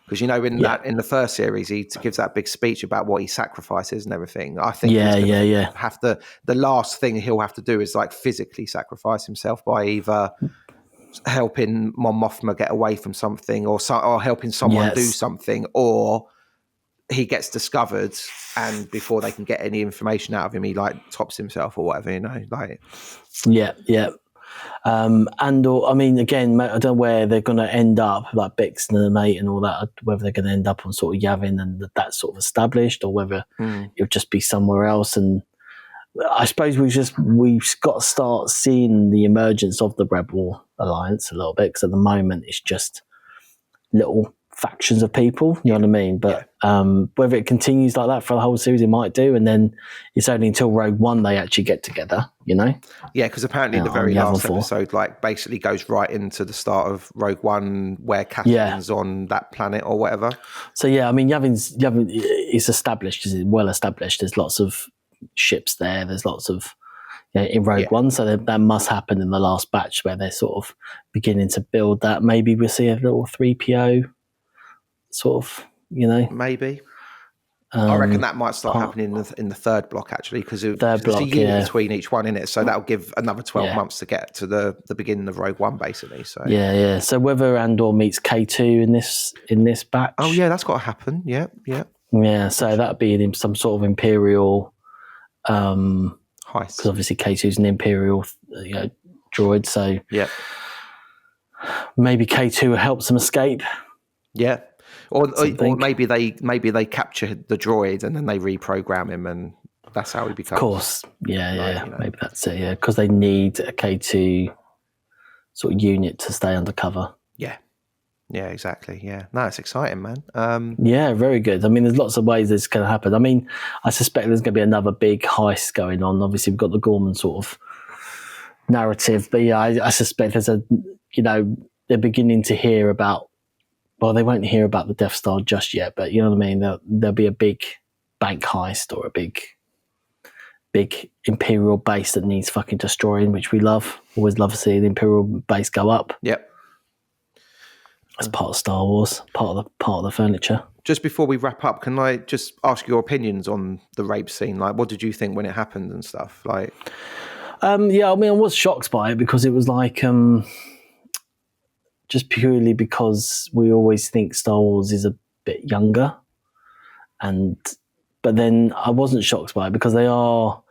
Because in the first series, he gives that big speech about what he sacrifices and everything. I think have to. The last thing he'll have to do is like physically sacrifice himself by either helping Mon Mothma get away from something, or helping someone do something, or he gets discovered, and before they can get any information out of him, he like tops himself or whatever. You know, like Andor, I mean, again, I don't know where they're going to end up, like Bix and the mate and all that, whether they're going to end up on sort of Yavin and that's sort of established, or whether it'll just be somewhere else. And I suppose we've got to start seeing the emergence of the Rebel Alliance a little bit, because at the moment it's just little factions of people, you know what I mean? But whether it continues like that for the whole series, it might do, and then it's only until Rogue One they actually get together, you know? Yeah, because apparently the very last episode like basically goes right into the start of Rogue One, where Cassian's on that planet or whatever. So yeah, I mean, Yavin is established, is well established. There's lots of ships there. There's lots of in Rogue One, so that must happen in the last batch where they're sort of beginning to build that. Maybe we'll see a little 3PO. Sort of, you know, maybe. I reckon that might start happening in the third block, actually, because there's a year between each one in it, so that'll give another 12 months to get to the beginning of Rogue One, basically. So So whether Andor meets K2 in this batch, that's got to happen. Yeah. So that'd be in some sort of Imperial heist, because obviously K2's an Imperial droid. So maybe K2 helps them escape. Yeah. Or maybe they capture the droid and then they reprogram him, and that's how he becomes. Of course, maybe that's it. Yeah, because they need a K2 sort of unit to stay undercover. Yeah, exactly. Yeah, no, it's exciting, man. Yeah, very good. I mean, there's lots of ways this can happen. I mean, I suspect there's going to be another big heist going on. Obviously, we've got the Gorman sort of narrative, but I suspect there's they're beginning to hear about well, they won't hear about the Death Star just yet, but you know what I mean? There'll be a big bank heist or a big Imperial base that needs fucking destroying, which we love. Always love to see the Imperial base go up. Yep. That's part of Star Wars, part of the furniture. Just before we wrap up, can I just ask your opinions on the rape scene? Like, what did you think when it happened and stuff? Like, yeah, I mean, I was shocked by it because it was like, just purely because we always think Star Wars is a bit younger, but then I wasn't shocked by it because they are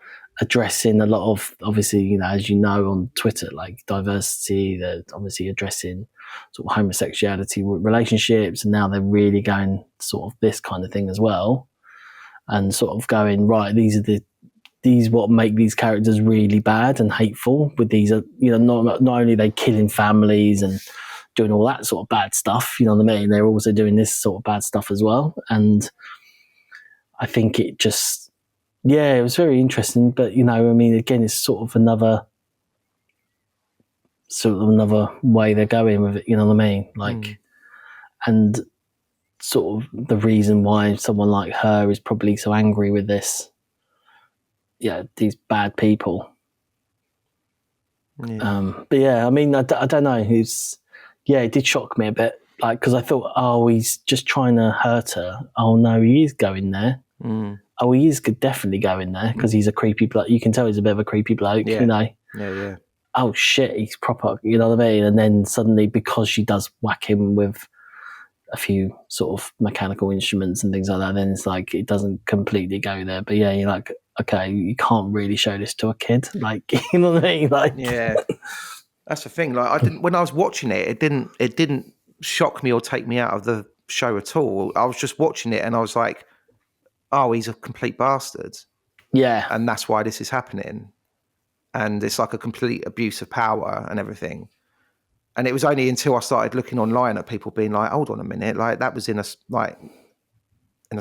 addressing a lot of, obviously, you know, as you know on Twitter, like diversity. They're obviously addressing sort of homosexuality relationships, and now they're really going sort of this kind of thing as well, and sort of going, right, these what make these characters really bad and hateful. With these, you know, not only are they killing families and doing all that sort of bad stuff, you know what I mean, they're also doing this sort of bad stuff as well. And I think it just, yeah, it was very interesting. But, you know, I mean, again, it's sort of another way they're going with it, you know what I mean? Like, and sort of the reason why someone like her is probably so angry with this, yeah, these bad people. yeah. But yeah, I mean, I don't know. It did shock me a bit. Like, because I thought, oh, he's just trying to hurt her. Oh no, he is going there. Oh, he is definitely going there because he's a creepy bloke. You can tell he's a bit of a creepy bloke, Yeah. you know. Yeah. Oh shit, he's proper, you know what I mean? And then suddenly, because she does whack him with a few sort of mechanical instruments and things like that, then it's like it doesn't completely go there. But yeah, you're like, okay, you can't really show this to a kid, like, you know what I mean? Like, Yeah. That's the thing. Like, when I was watching it, it didn't shock me or take me out of the show at all. I was just watching it and I was like, oh, he's a complete bastard. yeah, And that's why this is happening. And it's like a complete abuse of power and everything. And it was only until I started looking online at people being like, hold on a minute, like that was in a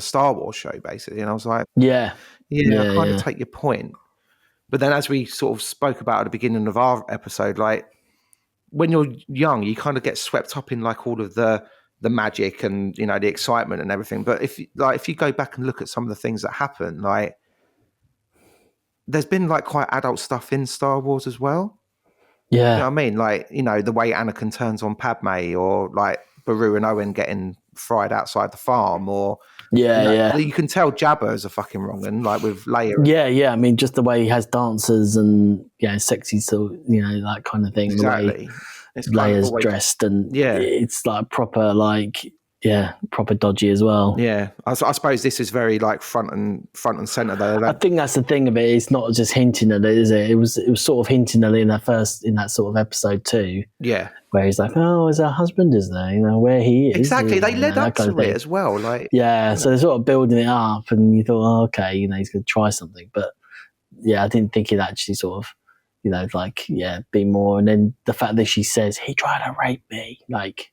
Star Wars show, basically. And I was like, I kind of take your point. But then as we sort of spoke about at the beginning of our episode, like when you're young, you kind of get swept up in like all of the magic and, you know, the excitement and everything. But if you go back and look at some of the things that happen, like there's been like quite adult stuff in Star Wars as well. yeah. You know what I mean? Like, you know, the way Anakin turns on Padme, or like Beru and Owen getting fried outside the farm, or you can tell Jabba is a fucking wrong un, like with Leia. Yeah. I mean, just the way he has dancers and, you know, sexy, so, you know, that kind of thing. Exactly. The way Leia's dressed, and it's like proper, like, proper dodgy as well. Yeah, I suppose this is very like front and center though. I think that's the thing of it. It's not just hinting at it, is it? It was sort of hinting at it in that sort of episode 2. Yeah, where he's like, oh, his husband is there, you know, where he is. Exactly, they led up to it thing as well. Like, so they're sort of building it up, and you thought, oh, okay, you know, he's going to try something, but I didn't think he'd actually sort of, you know, like, be more. And then the fact that she says he tried to rape me, like,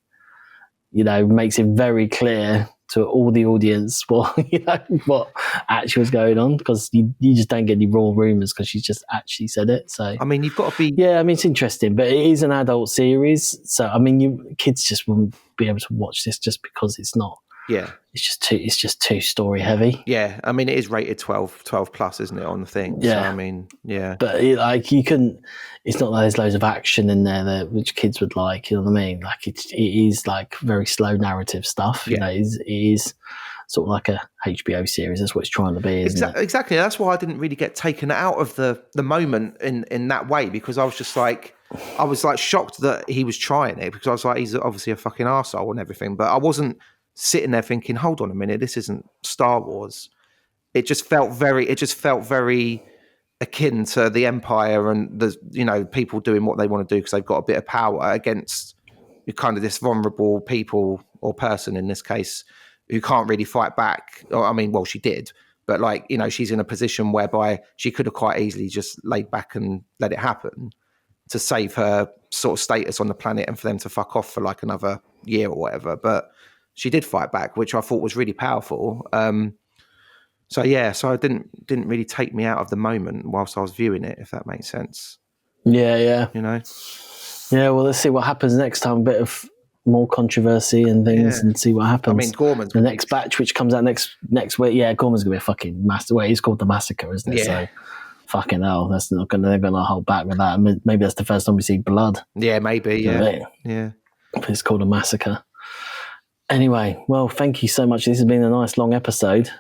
you know, makes it very clear to all the audience what actually was going on, because you just don't get any raw rumors because she just actually said it. So I mean, you've got to be. Yeah, I mean, it's interesting, but it is an adult series, so I mean, kids just wouldn't be able to watch this just because it's not. Yeah, it's just too story heavy. Yeah, I mean, it is rated 12 plus, isn't it, on the thing? Yeah, so, I mean, yeah, but you can. It's not like there's loads of action in there which kids would like. You know what I mean? Like it is like very slow narrative stuff. You know, it is sort of like a HBO series. That's what it's trying to be, isn't it? Exactly. That's why I didn't really get taken out of the moment in that way, because I was just like, I was like shocked that he was trying it, because I was like, he's obviously a fucking arsehole and everything, but I wasn't sitting there thinking, hold on a minute, this isn't Star Wars. It just felt very akin to the Empire and the, you know, people doing what they want to do because they've got a bit of power against kind of this vulnerable people or person in this case who can't really fight back. Or, I mean, well, she did, but like, you know, she's in a position whereby she could have quite easily just laid back and let it happen to save her sort of status on the planet and for them to fuck off for like another year or whatever. But she did fight back, which I thought was really powerful. So it didn't really take me out of the moment whilst I was viewing it, if that makes sense. Yeah. You know? Yeah, well, let's see what happens next time. A bit of more controversy and things, Yeah. and see what happens. I mean, Gorman's the gonna next be- batch, which comes out next week. Yeah, Gorman's gonna be a fucking master. Well, it's called the Massacre, isn't it? Yeah. So, fucking hell, that's not gonna. They're gonna hold back with that. I mean, maybe that's the first time we see blood. Yeah, maybe. You know what I Yeah, mean? yeah. If it's called a massacre. Anyway, well, thank you so much. This has been a nice long episode.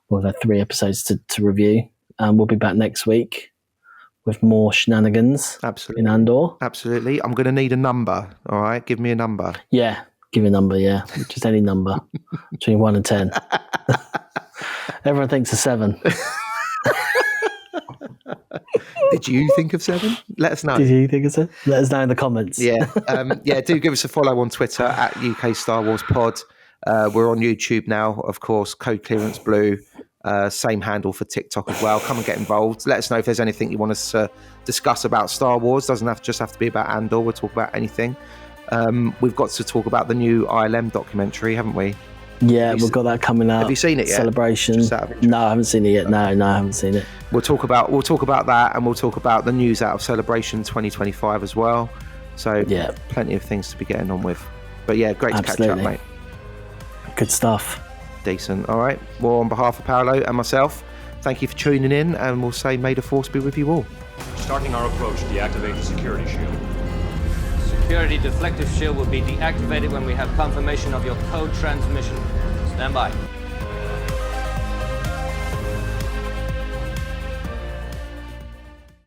We've had 3 episodes to review. We'll be back next week with more shenanigans Absolutely. in Andor. Absolutely. I'm going to need a number. All right, give me a number. Yeah, give me a number, yeah. Just any number between 1 and 10. Everyone thinks a 7. Did you think of 7? Let us know. Did you think it's a? Let us know in the comments. Yeah, do give us a follow on Twitter at UK Star Wars Pod. We're on YouTube now, of course, Code Clearance Blue. Same handle for TikTok as well. Come and get involved. Let us know if there's anything you want us to discuss about Star Wars. Doesn't just have to be about Andor. We'll talk about anything. We've got to talk about the new ILM documentary, haven't we? Yeah, we've got that coming out. Have you seen it yet? Celebration. Just out of interest. No, I haven't seen it yet. No, I haven't seen it. We'll talk about that, and we'll talk about the news out of Celebration 2025 as well. So Yeah. plenty of things to be getting on with. But yeah, great to Absolutely. catch up, mate. Good stuff. Decent. All right. Well, on behalf of Paolo and myself, thank you for tuning in, and we'll say may the force be with you all. Starting our approach, deactivate the security shield. Security deflective shield will be deactivated when we have confirmation of your code transmission. Stand by.